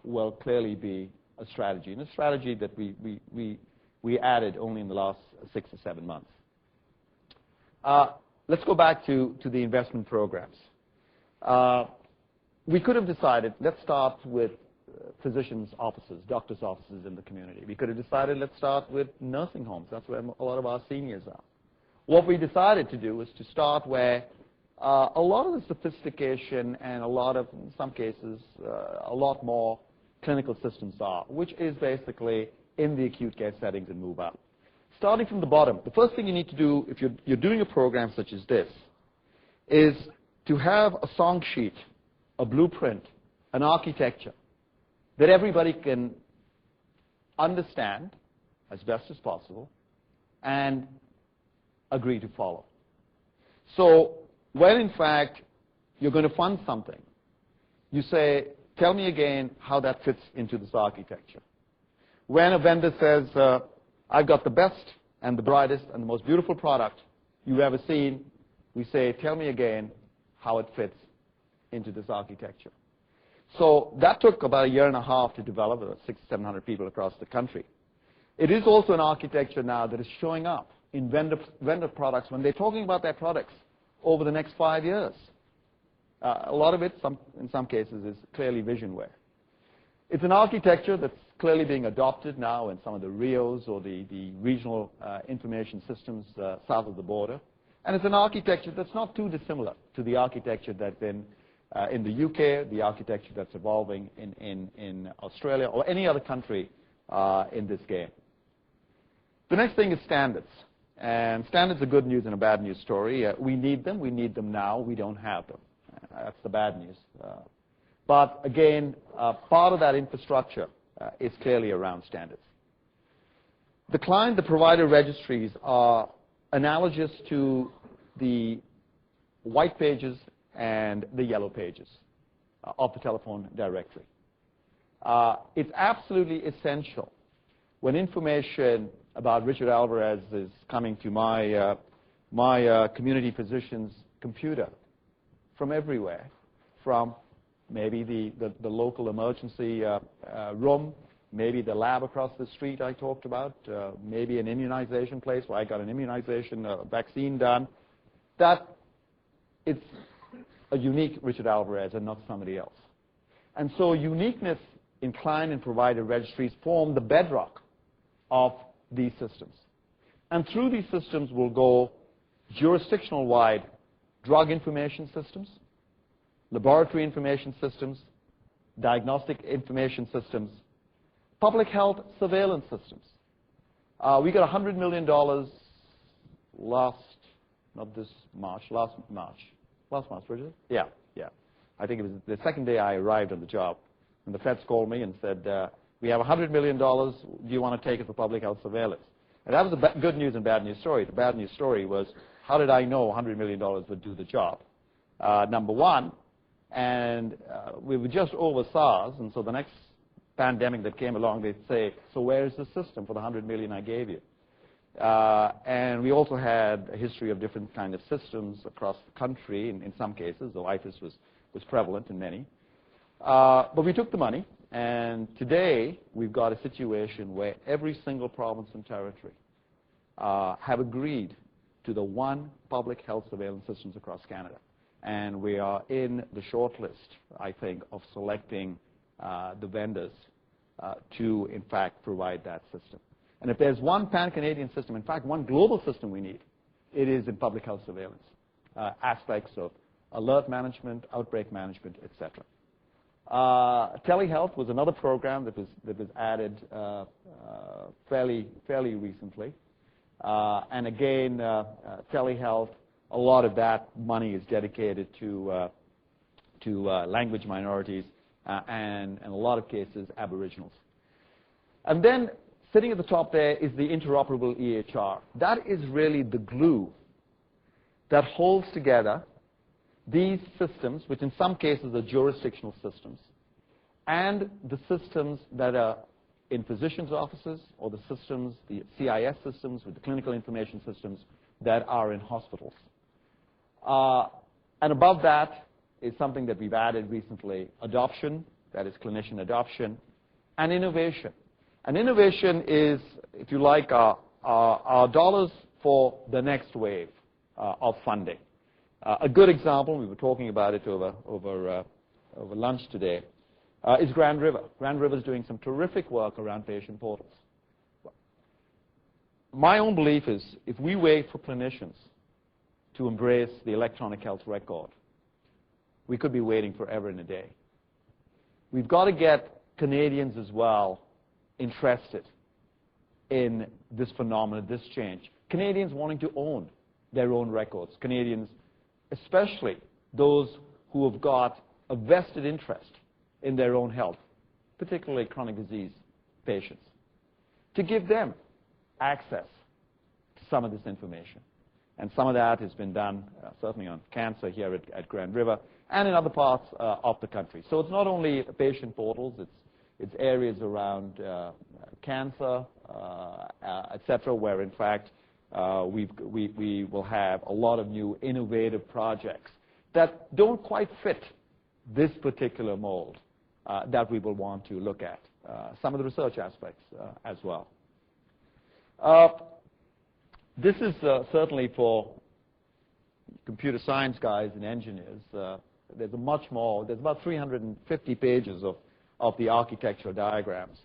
will clearly be a strategy, and a strategy that we added only in the last 6 or 7 months. Let's go back to the investment programs. we could have decided, let's start with physicians' offices, doctors' offices in the community. We could have decided, let's start with nursing homes. That's where a lot of our seniors are. What we decided to do was to start where a lot of the sophistication and a lot of, in some cases, a lot more clinical systems are, which is basically in the acute care settings and move up. Starting from the bottom, the first thing you need to do if you're doing a program such as this is to have a song sheet, a blueprint, an architecture that everybody can understand as best as possible and agree to follow. So when, in fact, you're going to fund something, you say, tell me again how that fits into this architecture. When a vendor says, I've got the best and the brightest and the most beautiful product you've ever seen, we say, tell me again how it fits into this architecture. So that took about a year and a half to develop. There were 600 or 700 people across the country. It is also an architecture now that is showing up in vendor products when they're talking about their products over the next 5 years. A lot of it, in some cases, is clearly visionware. It's an architecture that's clearly being adopted now in some of the RIOs or the regional information systems south of the border. And it's an architecture that's not too dissimilar to the architecture that's in the UK, the architecture that's evolving in Australia or any other country in this game. The next thing is standards. And standards are good news and a bad news story. We need them. We need them now. We don't have them. That's the bad news. But again, part of that infrastructure is clearly around standards. The provider registries are analogous to the white pages and the yellow pages of the telephone directory. It's absolutely essential when information about Richard Alvarez is coming to my community physician's computer from everywhere, from maybe the local emergency room, maybe the lab across the street I talked about, maybe an immunization place where I got an immunization vaccine done, that it's a unique Richard Alvarez and not somebody else. And so uniqueness in client and provider registries form the bedrock of these systems. And through these systems will go jurisdictional-wide drug information systems, laboratory information systems, diagnostic information systems, public health surveillance systems. We got $100 million last March, Bridget? Yeah. I think it was the second day I arrived on the job. And the feds called me and said, we have $100 million. Do you want to take it for public health surveillance? And that was a good news and bad news story. The bad news story was, how did I know $100 million would do the job? Number one, and we were just over SARS, and so the next pandemic that came along, they'd say, so where's the system for the $100 million I gave you? And we also had a history of different kind of systems across the country, in some cases, though IFAS was prevalent in many. But we took the money, and today we've got a situation where every single province and territory have agreed to the one public health surveillance systems across Canada. And we are in the short list, I think, of selecting the vendors to, in fact, provide that system. And if there's one pan-Canadian system, in fact, one global system we need, it is in public health surveillance, aspects of alert management, outbreak management, etc. Telehealth was another program that was added fairly recently. And again, telehealth, a lot of that money is dedicated to language minorities and in a lot of cases, Aboriginals. And then sitting at the top there is the interoperable EHR. That is really the glue that holds together these systems, which in some cases are jurisdictional systems, and the systems that are in physicians' offices or the systems, the CIS systems with the clinical information systems that are in hospitals. And above that is something that we've added recently, adoption, that is clinician adoption, and innovation. And innovation is, if you like, our dollars for the next wave of funding. A good example, we were talking about it over over lunch today, is Grand River. Grand River is doing some terrific work around patient portals. My own belief is if we wait for clinicians to embrace the electronic health record, we could be waiting forever and a day. We've got to get Canadians as well interested in this phenomenon, this change. Canadians wanting to own their own records. Canadians, especially those who have got a vested interest in their own health, particularly chronic disease patients, to give them access to some of this information. And some of that has been done certainly on cancer here at Grand River and in other parts of the country. So it's not only patient portals, it's areas around cancer, et cetera, where in fact we will have a lot of new innovative projects that don't quite fit this particular mold that we will want to look at. Some of the research aspects as well. This is certainly for computer science guys and engineers. There's about 350 pages of the architectural diagrams.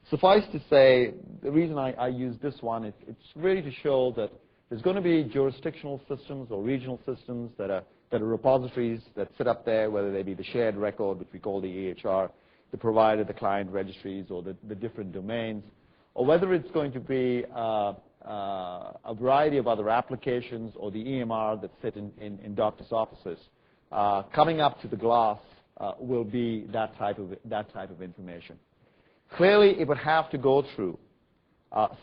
Suffice to say, the reason I use this one, it's really to show that there's going to be jurisdictional systems or regional systems that are repositories that sit up there, whether they be the shared record, which we call the EHR, the provider, the client registries, or the different domains, or whether it's going to be a variety of other applications or the EMR that sit in doctors' offices. Coming up to the glass will be that type of information. Clearly, it would have to go through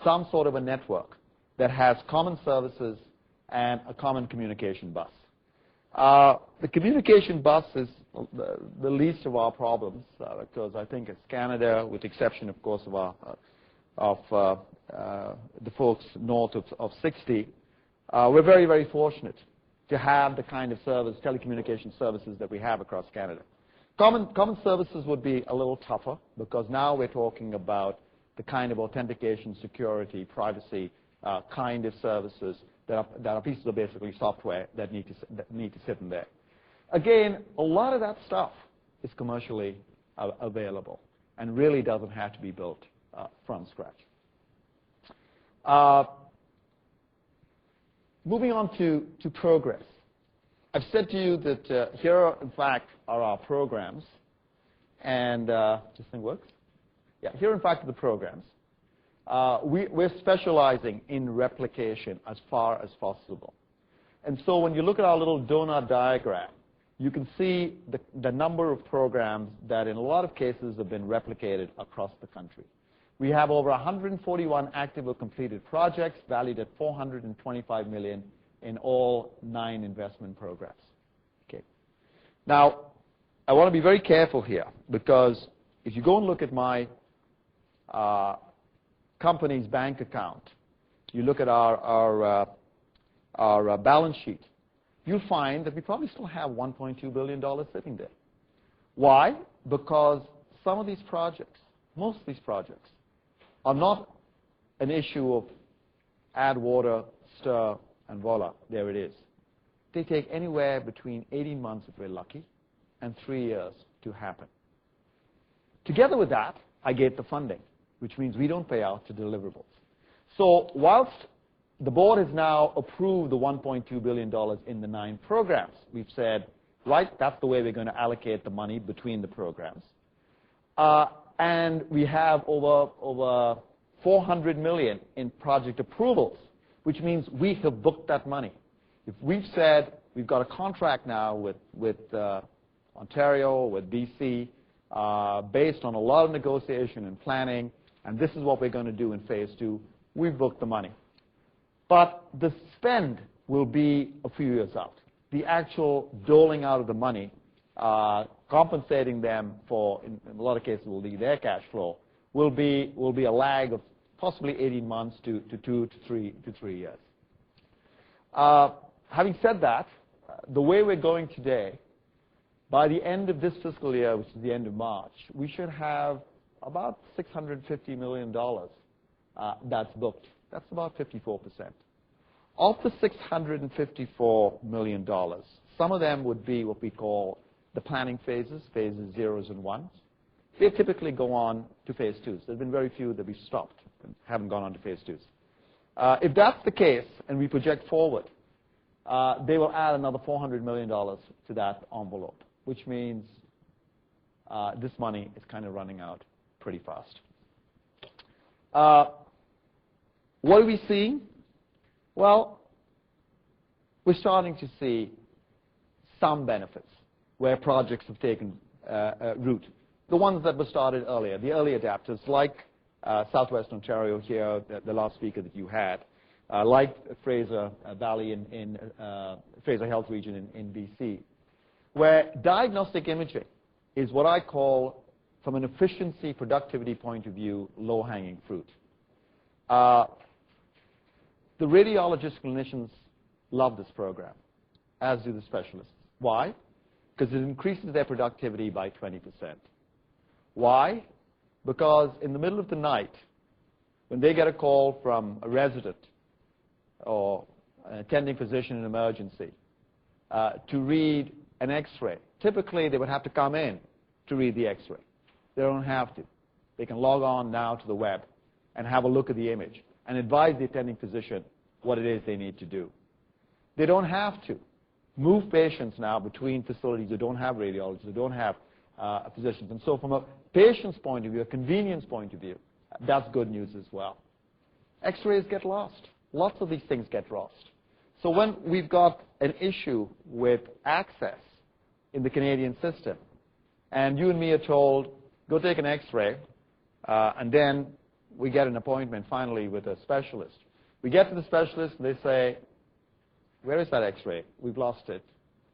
some sort of a network that has common services and a common communication bus. The communication bus is the least of our problems because I think as Canada, with the exception, of course, of the folks north of 60, we're very, very fortunate to have the kind of telecommunication services that we have across Canada. Common services would be a little tougher because now we're talking about the kind of authentication, security, privacy kind of services that are pieces of basically software that need to sit in there. Again, a lot of that stuff is commercially available and really doesn't have to be built from scratch. Moving on to progress. I've said to you that here, in fact, are our programs. And this thing works? Yeah, here, in fact, are the programs. We're specializing in replication as far as possible. And so when you look at our little donut diagram, you can see the number of programs that in a lot of cases have been replicated across the country. We have over 141 active or completed projects valued at $425 million in all 9 investment programs. Okay. Now, I want to be very careful here because if you go and look at my company's bank account, you look at our balance sheet, you'll find that we probably still have $1.2 billion sitting there. Why? Because some of these projects, most of these projects, are not an issue of add water, stir, and voila, there it is. They take anywhere between 18 months if we're lucky and 3 years to happen. Together with that, I get the funding, which means we don't pay out to deliverables. So whilst the board has now approved the $1.2 billion in the 9 programs, we've said, right, that's the way we're going to allocate the money between the programs. And we have over $400 million in project approvals, which means we have booked that money. If we've said we've got a contract now with Ontario, with BC, based on a lot of negotiation and planning, and this is what we're going to do in phase 2, we've booked the money. But the spend will be a few years out. The actual doling out of the money, compensating them for, in a lot of cases, will be their cash flow, will be a lag of possibly 18 months to 2 to 3 years. Having said that, the way we're going today, by the end of this fiscal year, which is the end of March, we should have about $650 million that's booked. That's about 54%. Of the $654 million, some of them would be what we call the planning phases 0s and 1s. They typically go on to phase 2s. There have been very few that we stopped and haven't gone on to phase 2s. If that's the case, and we project forward, they will add another $400 million to that envelope, which means this money is kind of running out pretty fast. What are we seeing? Well, we're starting to see some benefits where projects have taken root. The ones that were started earlier, the early adapters, like Southwest Ontario here, the last speaker that you had, like Fraser Valley in Fraser Health Region in BC, where diagnostic imaging is what I call, from an efficiency, productivity point of view, low-hanging fruit. The radiologist clinicians love this program, as do the specialists. Why? Because it increases their productivity by 20%. Why? Because in the middle of the night, when they get a call from a resident or an attending physician in emergency to read an X-ray, typically they would have to come in to read the X-ray. They don't have to. They can log on now to the web and have a look at the image and advise the attending physician what it is they need to do. They don't have to move patients now between facilities that don't have radiologists, that don't have physicians. And so from a patient's point of view, a convenience point of view, that's good news as well. X-rays get lost. Lots of these things get lost. So when we've got an issue with access in the Canadian system, and you and me are told, go take an X-ray, and then we get an appointment finally with a specialist. We get to the specialist, and they say, where is that X-ray? We've lost it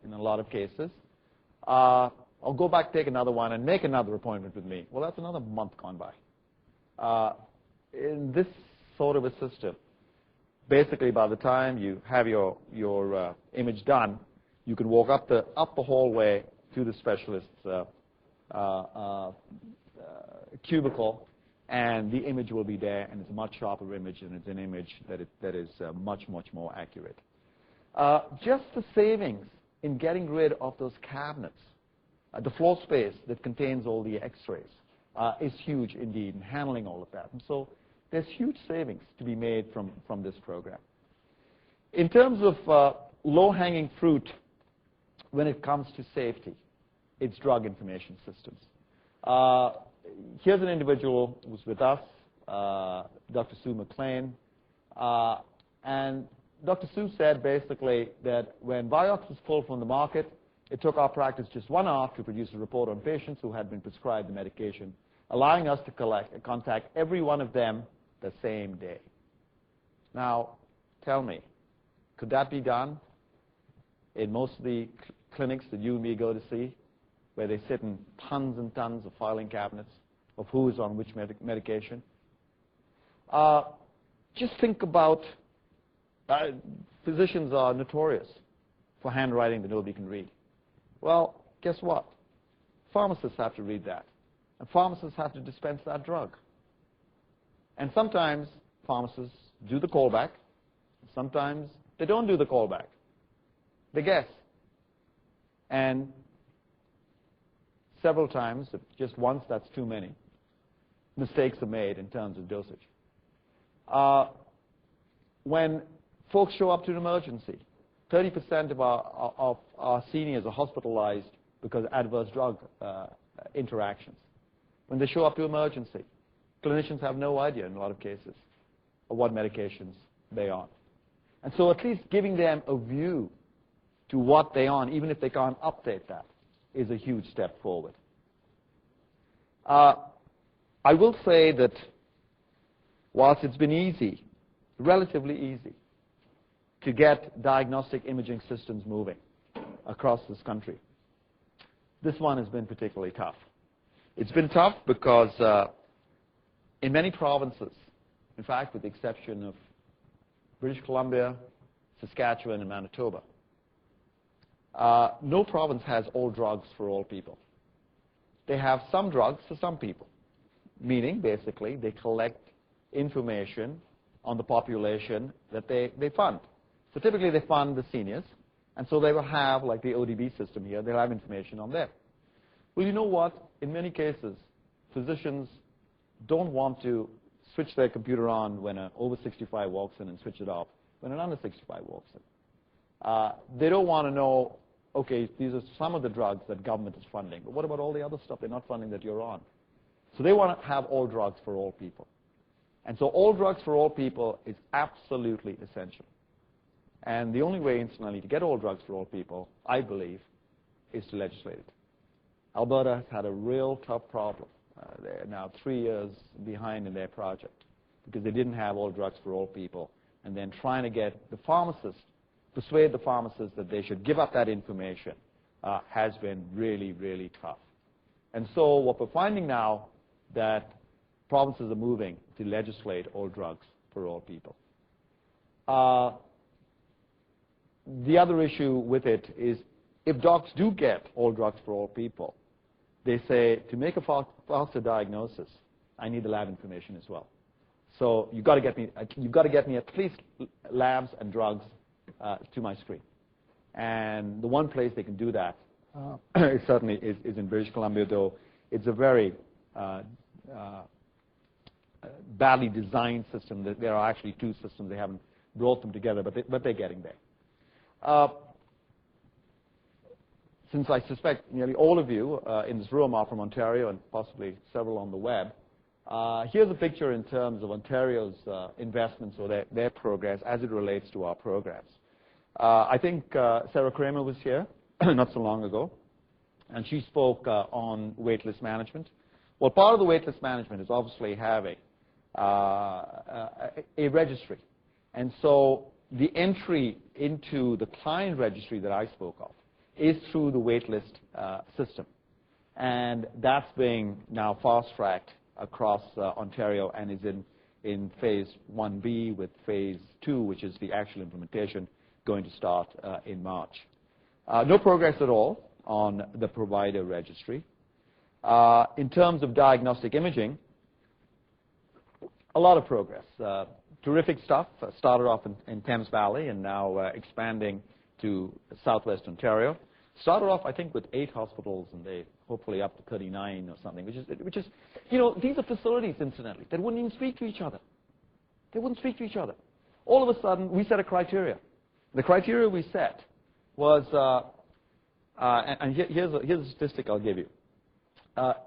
in a lot of cases. I'll go back, take another one, and make another appointment with me. Well, that's another month gone by. In this sort of a system, basically by the time you have your image done, you can walk up the hallway to the specialist's cubicle, and the image will be there, and it's a much sharper image, and it's an image that is much, much more accurate. Just the savings in getting rid of those cabinets, the floor space that contains all the X-rays is huge indeed in handling all of that. And so there's huge savings to be made from this program. In terms of low-hanging fruit when it comes to safety, it's drug information systems. Here's an individual who's with us, Dr. Sue McLean, and Dr. Sue said basically that when Vioxx was pulled from the market, it took our practice just 1 hour to produce a report on patients who had been prescribed the medication, allowing us to contact every one of them the same day. Now, tell me, could that be done in most of the clinics that you and me go to see, where they sit in tons and tons of filing cabinets of who is on which medication? Just think about, physicians are notorious for handwriting that nobody can read. Well, guess what? Pharmacists have to read that, and pharmacists have to dispense that drug. And sometimes pharmacists do the callback, sometimes they don't do the callback. They guess. And several times, just once, that's too many, mistakes are made in terms of dosage. When folks show up to an emergency, 30% of our seniors are hospitalized because of adverse drug interactions. When they show up to emergency, clinicians have no idea in a lot of cases of what medications they're on. And so at least giving them a view to what they're on, even if they can't update that, is a huge step forward. I will say that whilst it's been easy, relatively easy, to get diagnostic imaging systems moving across this country, this one has been particularly tough. It's been tough because in many provinces, in fact, with the exception of British Columbia, Saskatchewan, and Manitoba, no province has all drugs for all people. They have some drugs for some people, meaning basically they collect information on the population that they fund. So typically they fund the seniors, And so they will have, like the ODB system here, they'll have information on there. Well, you know what? In many cases, physicians don't want to switch their computer on when an over 65 walks in and switch it off when an under 65 walks in. They don't want to know, okay, these are some of the drugs that government is funding, but what about all the other stuff they're not funding that you're on? So they want to have all drugs for all people. And so all drugs for all people is absolutely essential. And the only way, incidentally, to get all drugs for all people, I believe, is to legislate it. Alberta has had a real tough problem. They're now 3 years behind in their project because they didn't have all drugs for all people. And then trying to get the pharmacists, persuade the pharmacists that they should give up that information has been really, really tough. And so what we're finding now that provinces are moving to legislate all drugs for all people. The other issue with it is if docs do get all drugs for all people, they say, to make a faster diagnosis, I need the lab information as well. So you've got to get me at least labs and drugs to my screen. And the one place they can do that certainly is in British Columbia, though it's a very badly designed system. There are actually two systems. They haven't brought them together, but they're getting there. Since I suspect nearly all of you in this room are from Ontario and possibly several on the web, here's a picture in terms of Ontario's investments or their progress as it relates to our programs. I think Sarah Kramer was here not so long ago, and she spoke on waitlist management. Well, part of the waitlist management is obviously having a registry. And so the entry into the client registry that I spoke of is through the waitlist system. And that's being now fast-tracked across Ontario and is in phase 1B with phase 2, which is the actual implementation, going to start in March. No progress at all on the provider registry. In terms of diagnostic imaging, a lot of progress. Terrific stuff. Started off in Thames Valley and now expanding to Southwest Ontario. Started off, I think, with 8 hospitals, and they hopefully up to 39 or something, which is, you know, these are facilities, incidentally, that wouldn't even speak to each other. They wouldn't speak to each other. All of a sudden, we set a criteria. The criteria we set was, and here's a statistic I'll give you.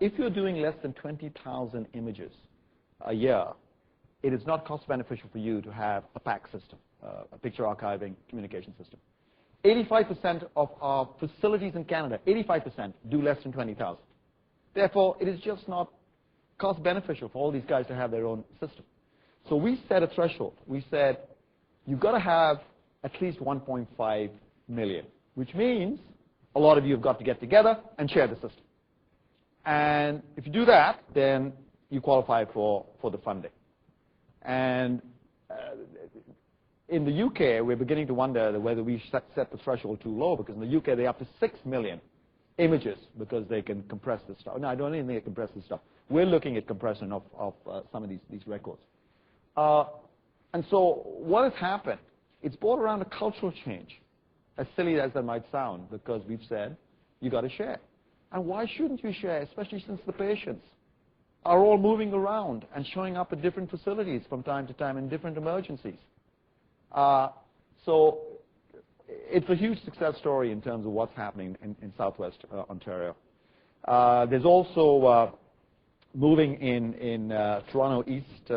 If you're doing less than 20,000 images a year, it is not cost beneficial for you to have a PAC system, a picture archiving communication system. 85% of our facilities in Canada, 85% do less than 20,000. Therefore, it is just not cost beneficial for all these guys to have their own system. So we set a threshold. We said, you've got to have at least 1.5 million, which means a lot of you have got to get together and share the system. And if you do that, then you qualify for the funding. And in the UK, we're beginning to wonder whether we set the threshold too low, because in the UK, they're up to 6 million images because they can compress this stuff. No, I don't even think they compress this stuff. We're looking at compression of some of these records. And so what has happened, it's brought around a cultural change, as silly as that might sound, because we've said, you got to share. And why shouldn't you share, especially since the patients are all moving around and showing up at different facilities from time to time in different emergencies? So it's a huge success story in terms of what's happening in Southwest Ontario. There's also moving in Toronto East,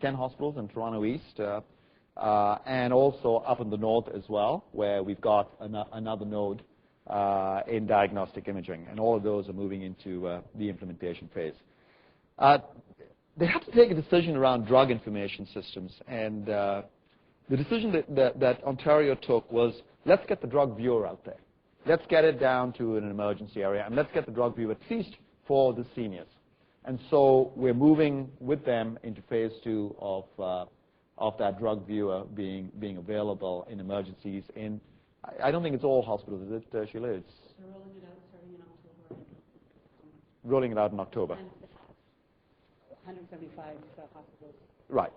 10 hospitals in Toronto East, and also up in the north as well, where we've got another node in diagnostic imaging, and all of those are moving into the implementation phase. They have to take a decision around drug information systems, and the decision that Ontario took was, let's get the drug viewer out there. Let's get it down to an emergency area, and let's get the drug viewer at least for the seniors. And so we're moving with them into phase 2 of that drug viewer being available in emergencies in, I don't think it's all hospitals, is it, Sheila? It's They're rolling it out starting in October. Rolling it out in October. 175 hospitals. Right.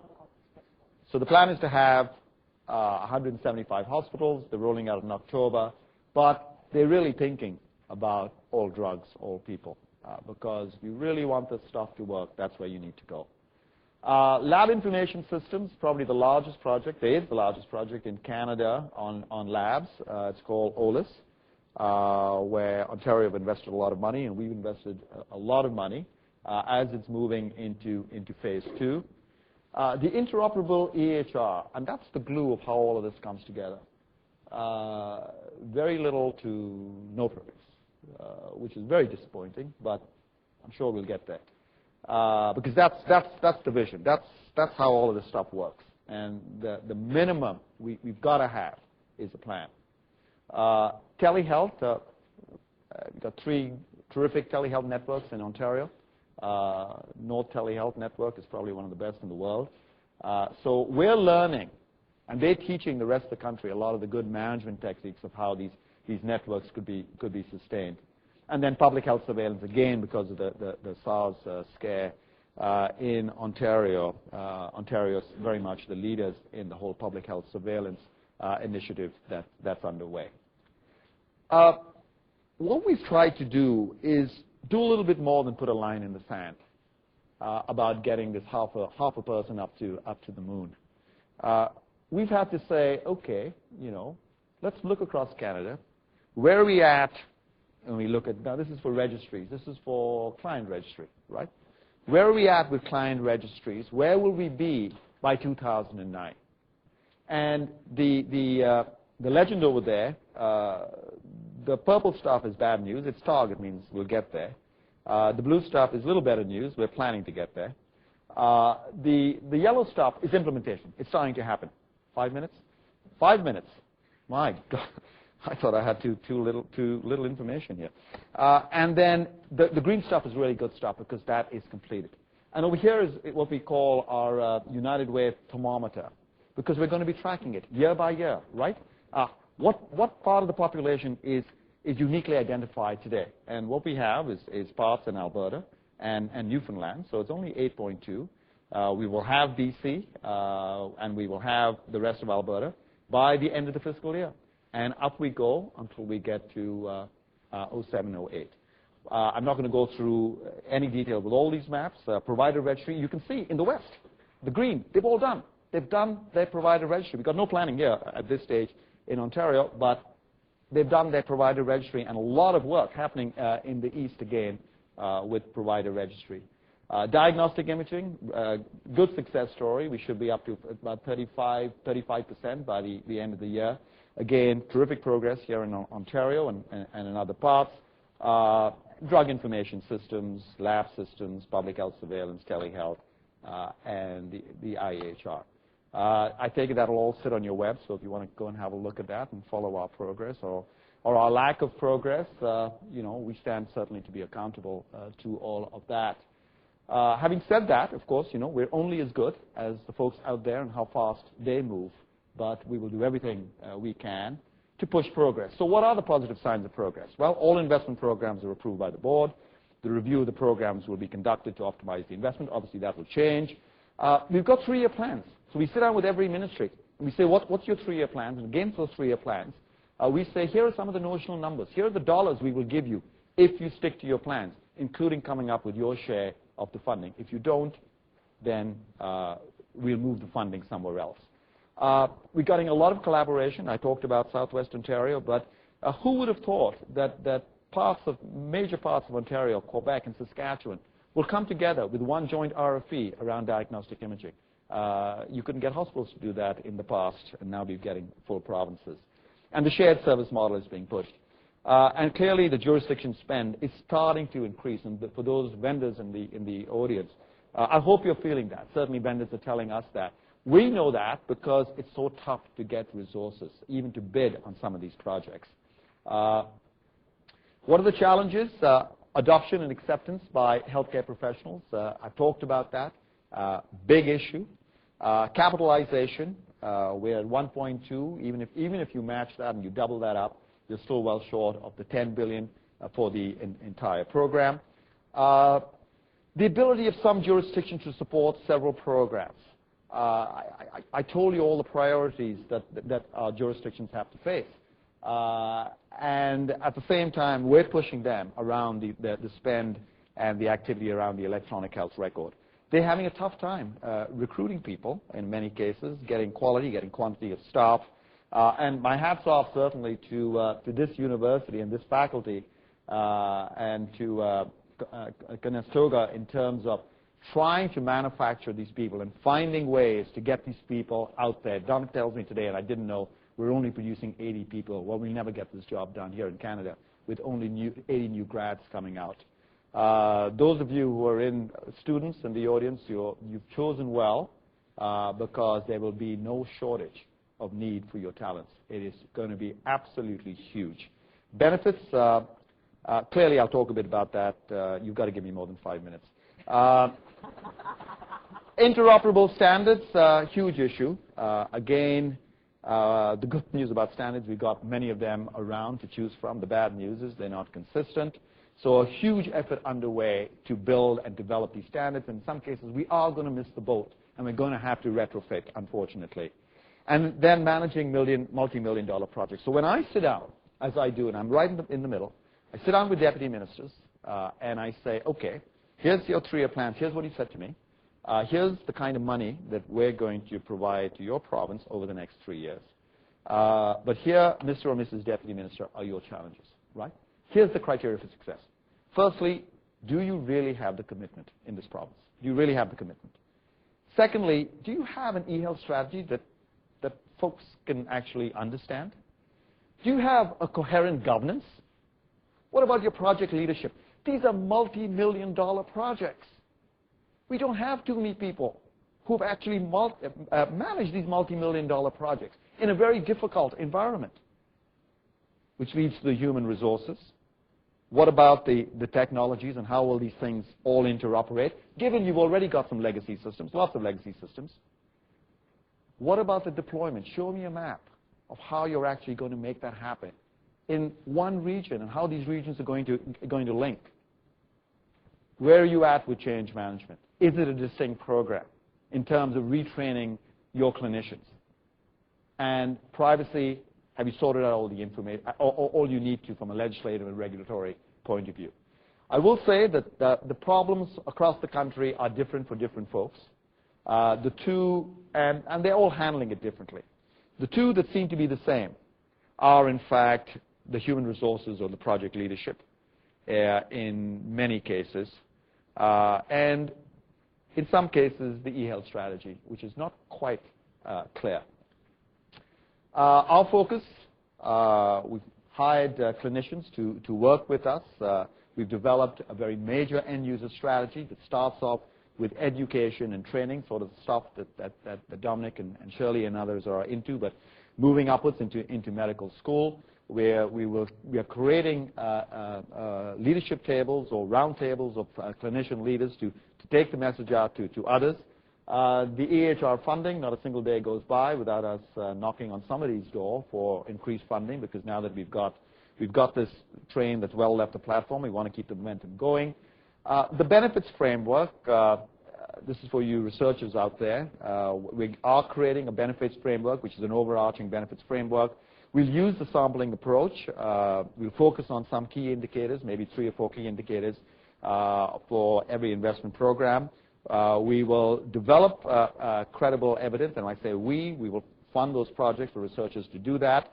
So the plan is to have 175 hospitals. They're rolling out in October. But they're really thinking about all drugs, all people. Because if you really want this stuff to work, that's where you need to go. Lab information systems, probably the largest project. It is the largest project in Canada on labs. It's called OLIS, where Ontario have invested a lot of money, and we've invested a lot of money as it's moving into phase 2. The interoperable EHR, and that's the glue of how all of this comes together. Very little to no progress, which is very disappointing, but I'm sure we'll get there. Because that's the vision. That's how all of this stuff works. And the minimum we've got to have is a plan. Telehealth, we've got 3 terrific telehealth networks in Ontario. North Telehealth Network is probably one of the best in the world. So we're learning, and they're teaching the rest of the country a lot of the good management techniques of how these networks could be sustained. And then public health surveillance, again, because of the SARS scare in Ontario. Ontario is very much the leaders in the whole public health surveillance initiative that's underway. What we've tried to do is do a little bit more than put a line in the sand about getting this half a person up to the moon. We've had to say, okay, let's look across Canada. Where are we at? And we look at, now this is for registries. This is for client registry, right? Where are we at with client registries? Where will we be by 2009? And the legend over there, the purple stuff is bad news. It's target, means we'll get there. The blue stuff is a little better news. We're planning to get there. The yellow stuff is implementation. It's starting to happen. 5 minutes? 5 minutes. My God. I thought I had too little information here. And then the green stuff is really good stuff because that is completed. And over here is what we call our United Way thermometer, because we're going to be tracking it year by year, right? What part of the population is uniquely identified today? And what we have is parts in Alberta and Newfoundland, so it's only 8.2. We will have BC, and we will have the rest of Alberta by the end of the fiscal year. And up we go until we get to 07, 08. I'm not going to go through any detail with all these maps. Provider registry, you can see in the west, the green, they've all done. They've done their provider registry. We've got no planning here at this stage in Ontario, but they've done their provider registry and a lot of work happening in the east again with provider registry. Diagnostic imaging, good success story. We should be up to about 35% by the end of the year. Again, terrific progress here in Ontario and in other parts. Drug information systems, lab systems, public health surveillance, telehealth, and the EHR. I take it that'll all sit on your web, so if you want to go and have a look at that and follow our progress or our lack of progress, we stand certainly to be accountable to all of that. Having said that, of course, we're only as good as the folks out there and how fast they move. But we will do everything we can to push progress. So what are the positive signs of progress? Well, all investment programs are approved by the board. The review of the programs will be conducted to optimize the investment. Obviously, that will change. We've got 3-year plans. So we sit down with every ministry, and we say, what's your 3-year plans? And against those 3-year plans, we say, here are some of the notional numbers. Here are the dollars we will give you if you stick to your plans, including coming up with your share of the funding. If you don't, then we'll move the funding somewhere else. We're getting a lot of collaboration. I talked about Southwest Ontario, but who would have thought that major parts of Ontario, Quebec and Saskatchewan, will come together with one joint RFP around diagnostic imaging? You couldn't get hospitals to do that in the past, and now we're getting full provinces. And the shared service model is being pushed. And clearly the jurisdiction spend is starting to increase. And for those vendors in the audience, I hope you're feeling that. Certainly vendors are telling us that. We know that because it's so tough to get resources, even to bid on some of these projects. What are the challenges? Adoption and acceptance by healthcare professionals. I've talked about that. Big issue. Capitalization. We're at 1.2. Even if you match that and you double that up, you're still well short of the $10 billion for the entire program. The ability of some jurisdictions to support several programs. I told you all the priorities that our jurisdictions have to face. And at the same time, we're pushing them around the spend and the activity around the electronic health record. They're having a tough time recruiting people, in many cases, getting quality, getting quantity of staff. And my hat's off certainly to this university and this faculty and to Conestoga in terms of trying to manufacture these people and finding ways to get these people out there. Dominic tells me today, and I didn't know, we're only producing 80 people. Well, we never get this job done here in Canada with only 80 new grads coming out. Those of you who are in students in the audience, you've chosen well because there will be no shortage of need for your talents. It is going to be absolutely huge. Benefits, clearly I'll talk a bit about that. You've got to give me more than 5 minutes. Interoperable standards, huge issue. Again, the good news about standards, we've got many of them around to choose from. The bad news is they're not consistent. So a huge effort underway to build and develop these standards. In some cases, we are going to miss the boat, and we're going to have to retrofit, unfortunately. And then managing multi-million-dollar projects. So when I sit down, as I do, and I'm right in the middle, I sit down with deputy ministers, and I say, okay, here's your 3-year plans. Here's what you said to me. Here's the kind of money that we're going to provide to your province over the next 3 years. But here, Mr. or Mrs. Deputy Minister, are your challenges, right? Here's the criteria for success. Firstly, do you really have the commitment in this province? Do you really have the commitment? Secondly, do you have an e-health strategy that folks can actually understand? Do you have a coherent governance? What about your project leadership? These are multi-million-dollar projects. We don't have too many people who've actually managed these multi-million-dollar projects in a very difficult environment, which leads to the human resources. What about the technologies and how will these things all interoperate, given you've already got some legacy systems, lots of legacy systems? What about the deployment? Show me a map of how you're actually going to make that happen in one region and how these regions are going to link. Where are you at with change management? Is it a distinct program in terms of retraining your clinicians? And privacy, have you sorted out all the information, all you need to from a legislative and regulatory point of view? I will say that the problems across the country are different for different folks. And they're all handling it differently. The two that seem to be the same are, in fact, the human resources or the project leadership in many cases. And in some cases, the e-health strategy, which is not quite clear. Our focus, we've hired clinicians to work with us. We've developed a very major end-user strategy that starts off with education and training, sort of stuff that Dominic and Shirley and others are into, but moving upwards into medical school, where we are creating leadership tables or round tables of clinician leaders to take the message out to others. The EHR funding, not a single day goes by without us knocking on somebody's door for increased funding, because now that we've got this train that's well left the platform, we want to keep the momentum going. The benefits framework, this is for you researchers out there. We are creating a benefits framework, which is an overarching benefits framework. We'll use the sampling approach. We'll focus on some key indicators, maybe 3 or 4 key indicators for every investment program. We will develop credible evidence, and when I say we will fund those projects for researchers to do that,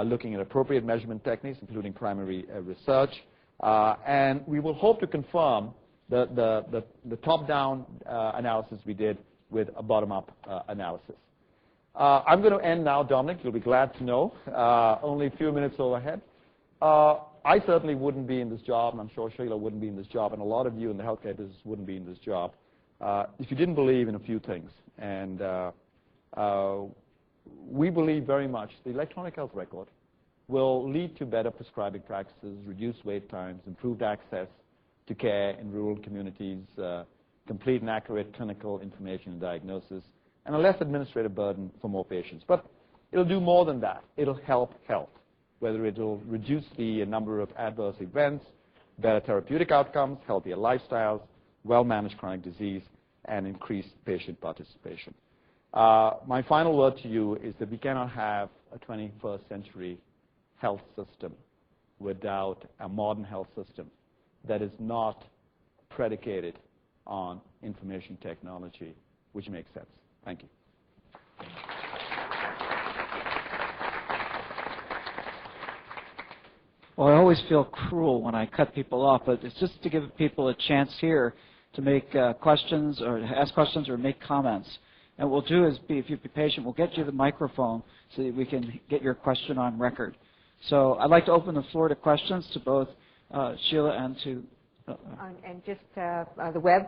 looking at appropriate measurement techniques, including primary research. And we will hope to confirm the top-down analysis we did with a bottom-up analysis. I'm going to end now, Dominic. You'll be glad to know. Only a few minutes overhead. I certainly wouldn't be in this job, and I'm sure Sheila wouldn't be in this job, and a lot of you in the healthcare business wouldn't be in this job if you didn't believe in a few things. And we believe very much the electronic health record will lead to better prescribing practices, reduced wait times, improved access to care in rural communities, complete and accurate clinical information and diagnosis, and a less administrative burden for more patients. But it'll do more than that. It'll help health, whether it'll reduce the number of adverse events, better therapeutic outcomes, healthier lifestyles, well-managed chronic disease, and increased patient participation. My final word to you is that we cannot have a 21st century health system without a modern health system that is not predicated on information technology, which makes sense. Thank you. Well, I always feel cruel when I cut people off, but it's just to give people a chance here to make questions or ask questions or make comments. And what we'll do is, if you be patient, we'll get you the microphone so that we can get your question on record. So I'd like to open the floor to questions to both Sheila and to... and just the web,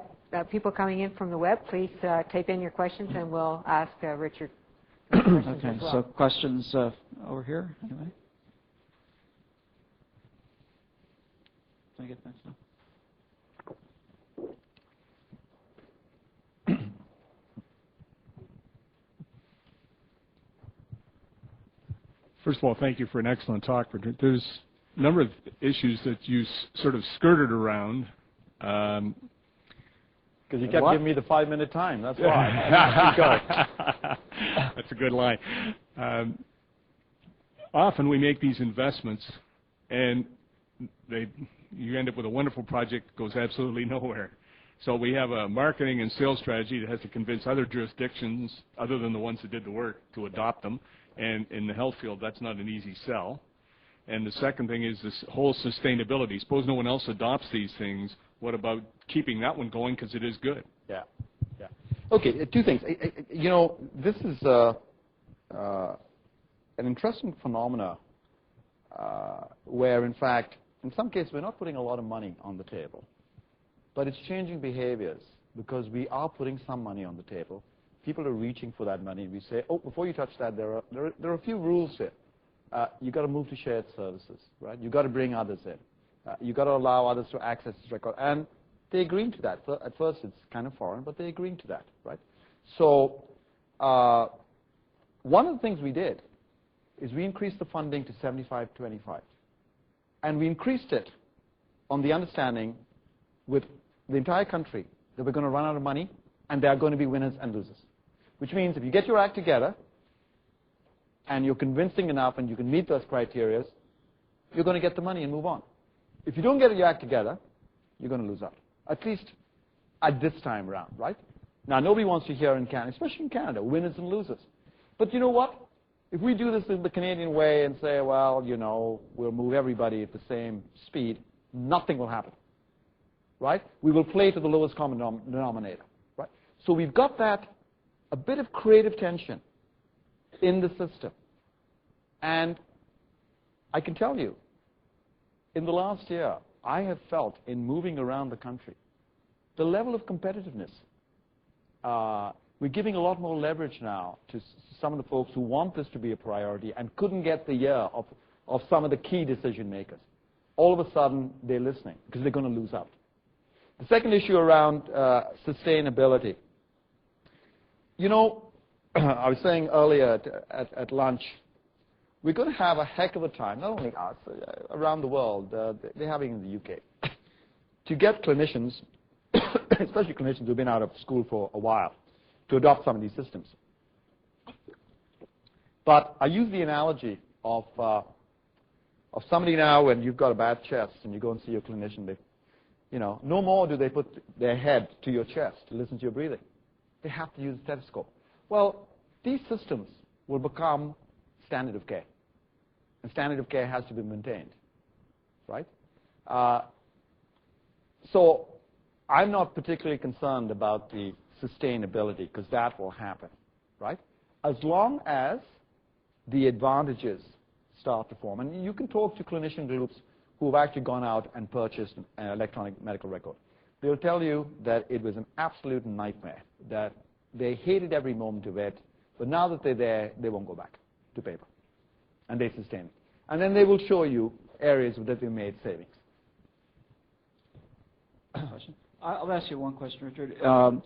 people coming in from the web, please type in your questions and we'll ask Richard questions Okay, as well. so questions over here, anyway. Can I get that stuff? First of all, thank you for an excellent talk. There's a number of issues that you sort of skirted around. Because you kept giving me the 5-minute time, that's why. That's a good line. Often we make these investments and you end up with a wonderful project that goes absolutely nowhere. So we have a marketing and sales strategy that has to convince other jurisdictions, other than the ones that did the work, to adopt them. And in the health field, that's not an easy sell. And the second thing is this whole sustainability. Suppose no one else adopts these things. What about keeping that one going because it is good? Yeah, yeah. Okay, two things. You know, this is an interesting phenomena where, in fact, in some cases, we're not putting a lot of money on the table. But it's changing behaviors because we are putting some money on the table. People are reaching for that money. We say, oh, before you touch that, there are a few rules here. You've got to move to shared services, right? You've got to bring others in. You've got to allow others to access this record. And they agreeing to that. At first, it's kind of foreign, but they agreeing to that, right? So one of the things we did is we increased the funding to 75-25. And we increased it on the understanding with the entire country that we're going to run out of money and there are going to be winners and losers. Which means if you get your act together and you're convincing enough and you can meet those criteria, you're going to get the money and move on. If you don't get your act together, you're going to lose out. At least at this time around, right? Now, nobody wants to hear in Canada, especially in Canada, winners and losers. But you know what? If we do this in the Canadian way and say, well, you know, we'll move everybody at the same speed, nothing will happen, right? We will play to the lowest common denominator, right? So we've got that, a bit of creative tension in the system. And I can tell you, in the last year, I have felt in moving around the country, the level of competitiveness, we're giving a lot more leverage now to some of the folks who want this to be a priority and couldn't get the ear of some of the key decision makers. All of a sudden, they're listening because they're going to lose out. The second issue around sustainability. You know, I was saying earlier at lunch, we're going to have a heck of a time, not only us, around the world, they're having in the UK, to get clinicians, especially clinicians who've been out of school for a while, to adopt some of these systems. But I use the analogy of somebody now when you've got a bad chest and you go and see your clinician, they, you know, no more do they put their head to your chest to listen to your breathing. They have to use a stethoscope. Well, these systems will become standard of care. And standard of care has to be maintained, right? So I'm not particularly concerned about the sustainability because that will happen, right? As long as the advantages start to form. And you can talk to clinician groups who have actually gone out and purchased an electronic medical record. They'll tell you that it was an absolute nightmare, that they hated every moment of it, but now that they're there, they won't go back to paper. And they sustain it. And then they will show you areas that they made savings. I'll ask you one question, Richard.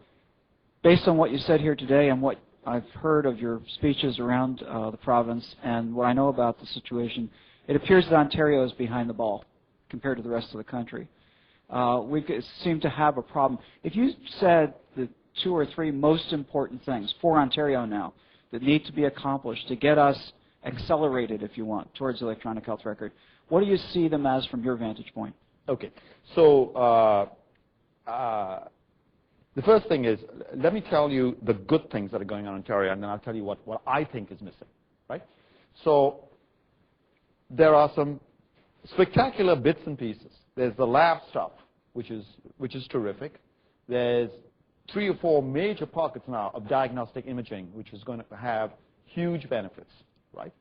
Based on what you said here today and what I've heard of your speeches around the province and what I know about the situation, it appears that Ontario is behind the ball compared to the rest of the country. We seem to have a problem. If you said that 2 or 3 most important things for Ontario now that need to be accomplished to get us accelerated, if you want, towards the electronic health record. What do you see them as from your vantage point? Okay. So the first thing is, let me tell you the good things that are going on in Ontario, and then I'll tell you what I think is missing, right? So there are some spectacular bits and pieces. There's the lab stuff, which is terrific. There's 3 or 4 major pockets now of diagnostic imaging, which is going to have huge benefits, right?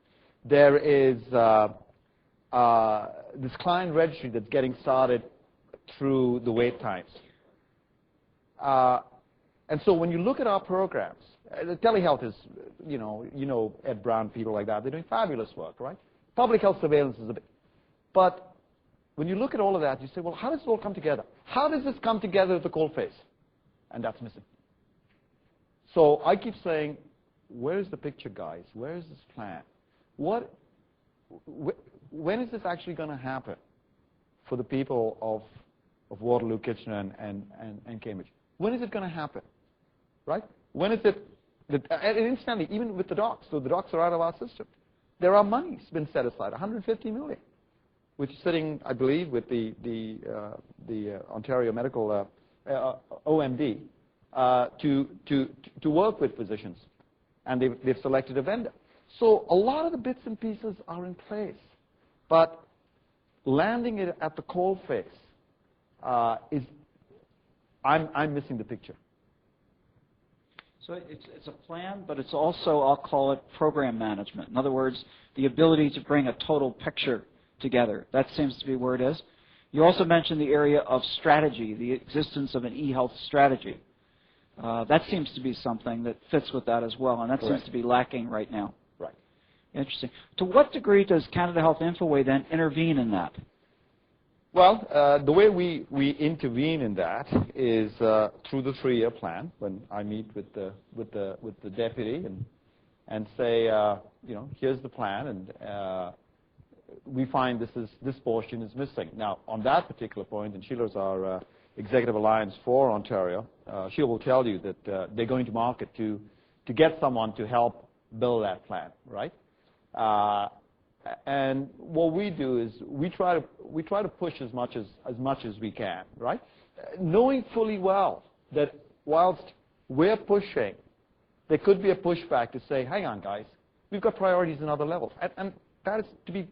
There is this client registry that's getting started through the wait times. And so when you look at our programs, telehealth is, you know Ed Brown, people like that, they're doing fabulous work, right? Public health surveillance is a bit. But when you look at all of that, you say, well, how does it all come together? How does this come together at the coal face? And that's missing. So I keep saying, where's the picture, guys? Where's this plan? When is this actually going to happen for the people of Waterloo, Kitchener, and Cambridge? When is it going to happen, right? When is it, and incidentally, even with the docs, so the docs are out of our system. There are monies been set aside, $150 million, which is sitting, I believe, with the Ontario Medical OMD to work with physicians, and they've selected a vendor. So a lot of the bits and pieces are in place, but landing it at the coal face is, I'm missing the picture. So it's a plan, but it's also, I'll call it program management. In other words, the ability to bring a total picture together. That seems to be where it is. You also mentioned the area of strategy, the existence of an e-health strategy. That seems to be something that fits with that as well, and that seems to be lacking right now. Right. Interesting. To what degree does Canada Health Infoway then intervene in that? Well, the way we intervene in that is through the 3-year plan. When I meet with the deputy and say, here's the plan, and we find this portion is missing. Now, on that particular point, and Sheila's our Executive Alliance for Ontario, Sheila will tell you that they're going to market to get someone to help build that plan, right? And what we do is we try to push as much as we can, right? Knowing fully well that whilst we're pushing, there could be a pushback to say, hang on, guys, we've got priorities in other levels, and that is to be.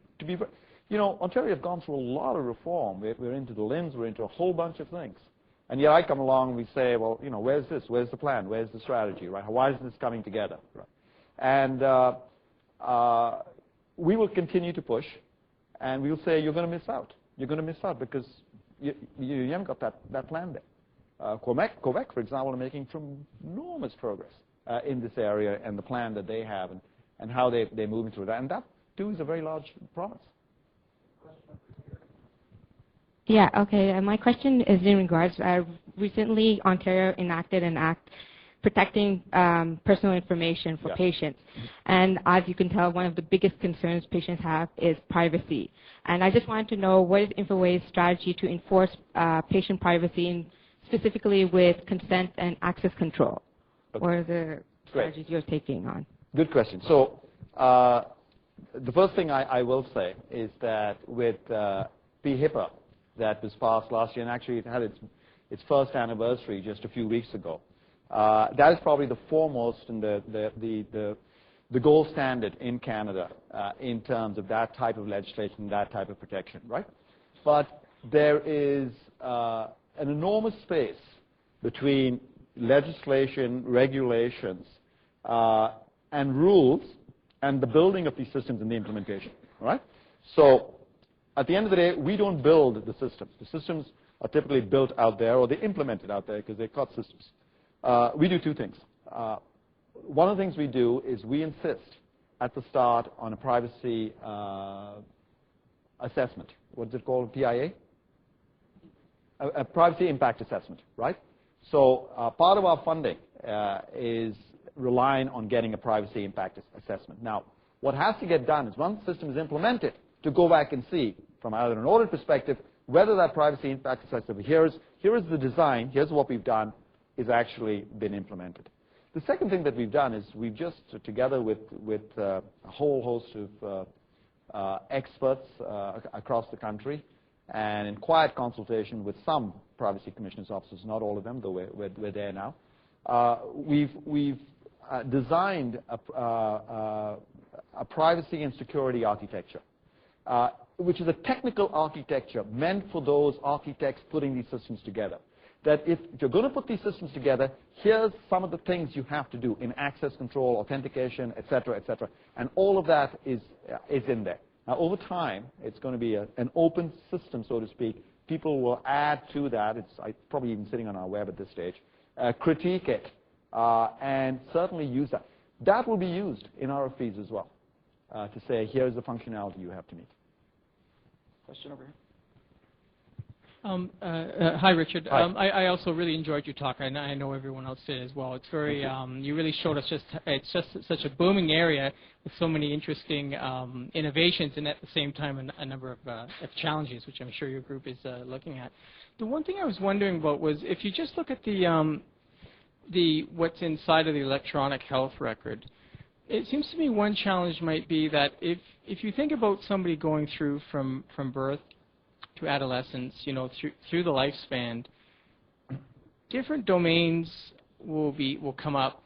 Ontario has gone through a lot of reform. We're into the LIMS, we're into a whole bunch of things, and yet I come along and we say, well, where's this? Where's the plan? Where's the strategy? Right? Why isn't this coming together? Right? And we will continue to push, and we'll say, you're going to miss out. You're going to miss out because you haven't got that plan there. Quebec, for example, are making enormous progress in this area and the plan that they have and how they're moving through that. And that, too, is a very large promise. Yeah, okay. My question is in regards, recently Ontario enacted an act protecting personal information for patients. And as you can tell, one of the biggest concerns patients have is privacy. And I just wanted to know, what is Infoway's strategy to enforce patient privacy, and specifically with consent and access control? Okay. What are the strategies you're taking on? Good question. So the first thing I will say is that with PHIPAA that was passed last year, and actually it had its first anniversary just a few weeks ago, that is probably the foremost and the gold standard in Canada in terms of that type of legislation, that type of protection, right? But there is an enormous space between legislation, regulations, and rules, and the building of these systems and the implementation, right? So at the end of the day, we don't build the systems. The systems are typically built out there, or they're implemented out there because they're COTS systems. We do 2 things. One of the things we do is we insist at the start on a privacy assessment. What is it called? PIA? A privacy impact assessment, right? So part of our funding is relying on getting a privacy impact assessment. Now, what has to get done is once the system is implemented, to go back and see from either an audit perspective whether that privacy impact assessment, here is the design, here's what we've done, is actually been implemented. The second thing that we've done is we've just, together with a whole host of experts across the country, and in quiet consultation with some privacy commissioners' offices, not all of them, though we're there now, we've designed a privacy and security architecture, which is a technical architecture meant for those architects putting these systems together. That if you're going to put these systems together, here's some of the things you have to do in access control, authentication, et cetera, and all of that is in there. Now, over time, it's going to be an open system, so to speak. People will add to that. It's probably even sitting on our web at this stage. Critique it, and certainly use that. That will be used in RFPs as well, to say, here's the functionality you have to meet. Question over here. Hi, Richard. Hi. I also really enjoyed your talk. I know everyone else did as well. It's very, you really showed us it's just such a booming area with so many interesting innovations and at the same time a number of challenges, which I'm sure your group is looking at. The one thing I was wondering about was if you just look at the what's inside of the electronic health record, it seems to me one challenge might be that if you think about somebody going through from birth to adolescence, you know, through the lifespan, different domains will come up,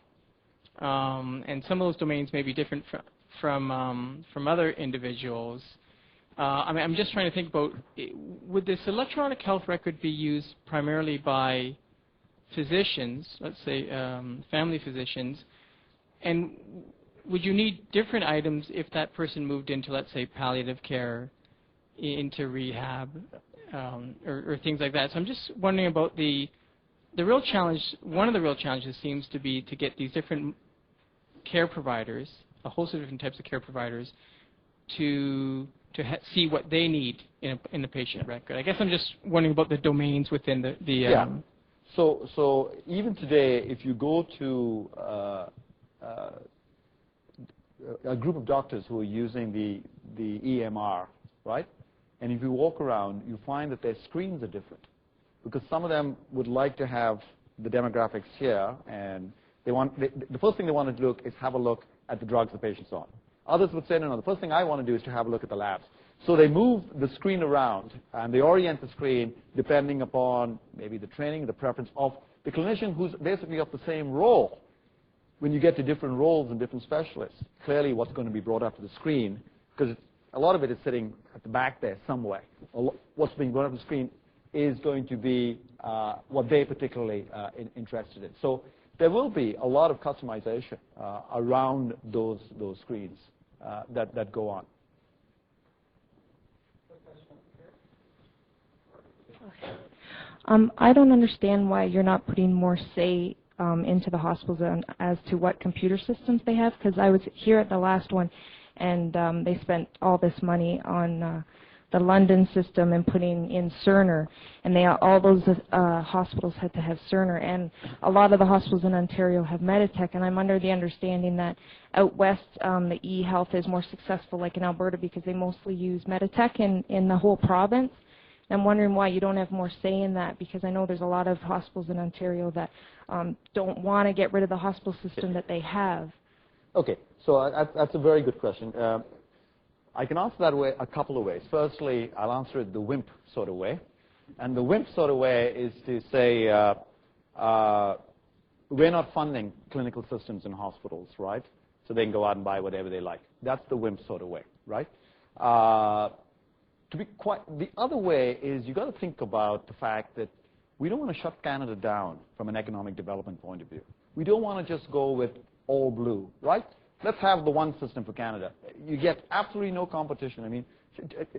and some of those domains may be different from other individuals. I mean, I'm just trying to think about, would this electronic health record be used primarily by physicians, let's say family physicians, and would you need different items if that person moved into, let's say, palliative care, into rehab, or things like that? So I'm just wondering about the real challenge. One of the real challenges seems to be to get these different care providers, a host of different types of care providers, to see what they need in the patient record. I guess I'm just wondering about the domains within the yeah. So even today, if you go to a group of doctors who are using the EMR, right? And if you walk around, you find that their screens are different, because some of them would like to have the demographics here, and the first thing they want to do is have a look at the drugs the patient's on. Others would say, no, the first thing I want to do is to have a look at the labs. So they move the screen around, and they orient the screen depending upon maybe the training, the preference of the clinician who's basically of the same role. When you get to different roles and different specialists, clearly what's going to be brought up to the screen, because a lot of it is sitting at the back there somewhere. What's being brought up to the screen is going to be what they're particularly interested in. So there will be a lot of customization around those screens that go on. I don't understand why you're not putting more say into the hospitals as to what computer systems they have, because I was here at the last one, and they spent all this money on the London system and putting in Cerner, and all those hospitals had to have Cerner, and a lot of the hospitals in Ontario have Meditech, and I'm under the understanding that out west the e-health is more successful, like in Alberta, because they mostly use Meditech in the whole province. I'm wondering why you don't have more say in that, because I know there's a lot of hospitals in Ontario that don't want to get rid of the hospital system that they have. Okay, so that's a very good question. I can answer that way a couple of ways. Firstly, I'll answer it the WIMP sort of way. And the WIMP sort of way is to say we're not funding clinical systems in hospitals, right? So they can go out and buy whatever they like. That's the WIMP sort of way, right? To be the other way is you got to think about the fact that we don't want to shut Canada down from an economic development point of view. We don't want to just go with all blue, right? Let's have the one system for Canada. You get absolutely no competition. I mean,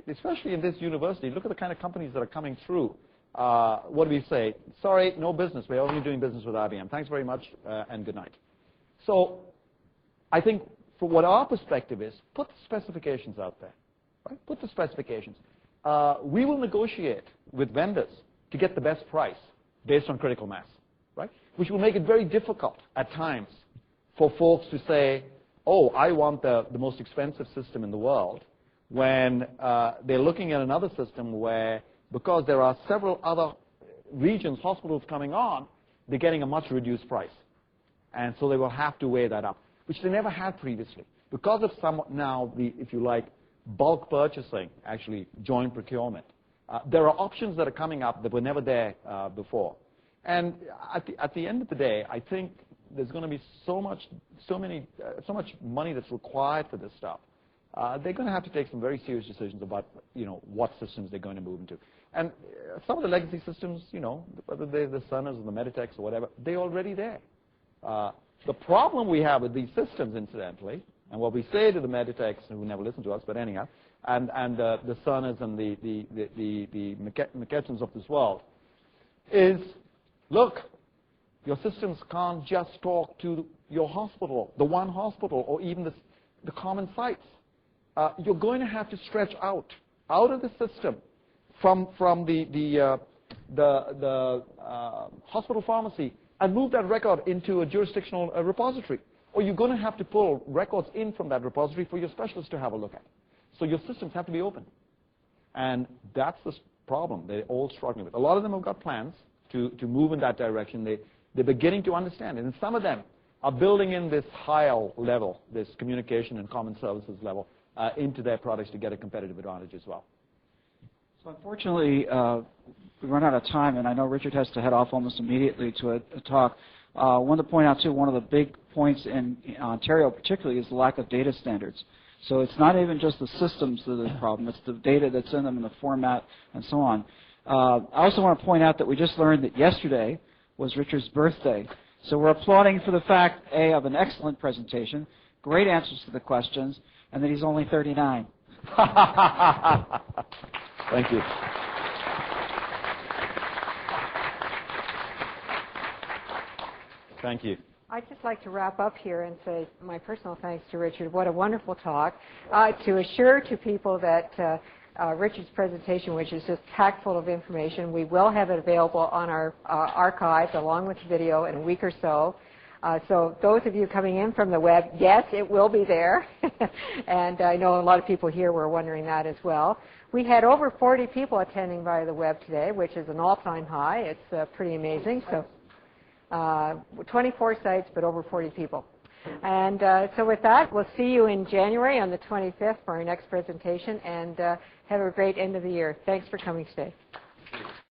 especially in this university, look at the kind of companies that are coming through. What do we say? Sorry, no business. We're only doing business with IBM. Thanks very much, and good night. So I think for what our perspective is, put the specifications out there. Right? Put the specifications. We will negotiate with vendors to get the best price based on critical mass, right? Which will make it very difficult at times for folks to say, oh, I want the most expensive system in the world, when they're looking at another system where, because there are several other regions, hospitals coming on, they're getting a much reduced price. And so they will have to weigh that up, which they never had previously. Because of now the, if you like, bulk purchasing, actually joint procurement, there are options that are coming up that were never there before. And at the end of the day, I think there's going to be so much money that's required for this stuff. They're going to have to take some very serious decisions about, what systems they're going to move into. And some of the legacy systems, whether they're the Cerner's or the Meditechs or whatever, they're already there. The problem we have with these systems, incidentally, and what we say to the Meditechs, who never listen to us, but anyhow, and the Cerner's and the McKessons of this world, is, look, your systems can't just talk to your hospital, the one hospital, or even the common sites. You're going to have to stretch out of the system from the hospital pharmacy and move that record into a jurisdictional repository. Or you're going to have to pull records in from that repository for your specialists to have a look at. So your systems have to be open. And that's the problem they're all struggling with. A lot of them have got plans to move in that direction. They're beginning to understand it. And some of them are building in this higher level, this communication and common services level, into their products to get a competitive advantage as well. So unfortunately, we run out of time, and I know Richard has to head off almost immediately to a talk. I want to point out, too, one of the big points in Ontario particularly is the lack of data standards. So it's not even just the systems that are the problem. It's the data that's in them and the format and so on. I also want to point out that we just learned that yesterday was Richard's birthday. So we're applauding for the fact, A, of an excellent presentation, great answers to the questions, and that he's only 39. Thank you. Thank you. I'd just like to wrap up here and say my personal thanks to Richard. What a wonderful talk. To assure to people that Richard's presentation, which is just packed full of information, we will have it available on our archives along with the video in a week or so. So those of you coming in from the web, yes, it will be there. And I know a lot of people here were wondering that as well. We had over 40 people attending via the web today, which is an all-time high. It's pretty amazing. So 24 sites, but over 40 people. And so with that, we'll see you in January on the 25th for our next presentation, and have a great end of the year. Thanks for coming today.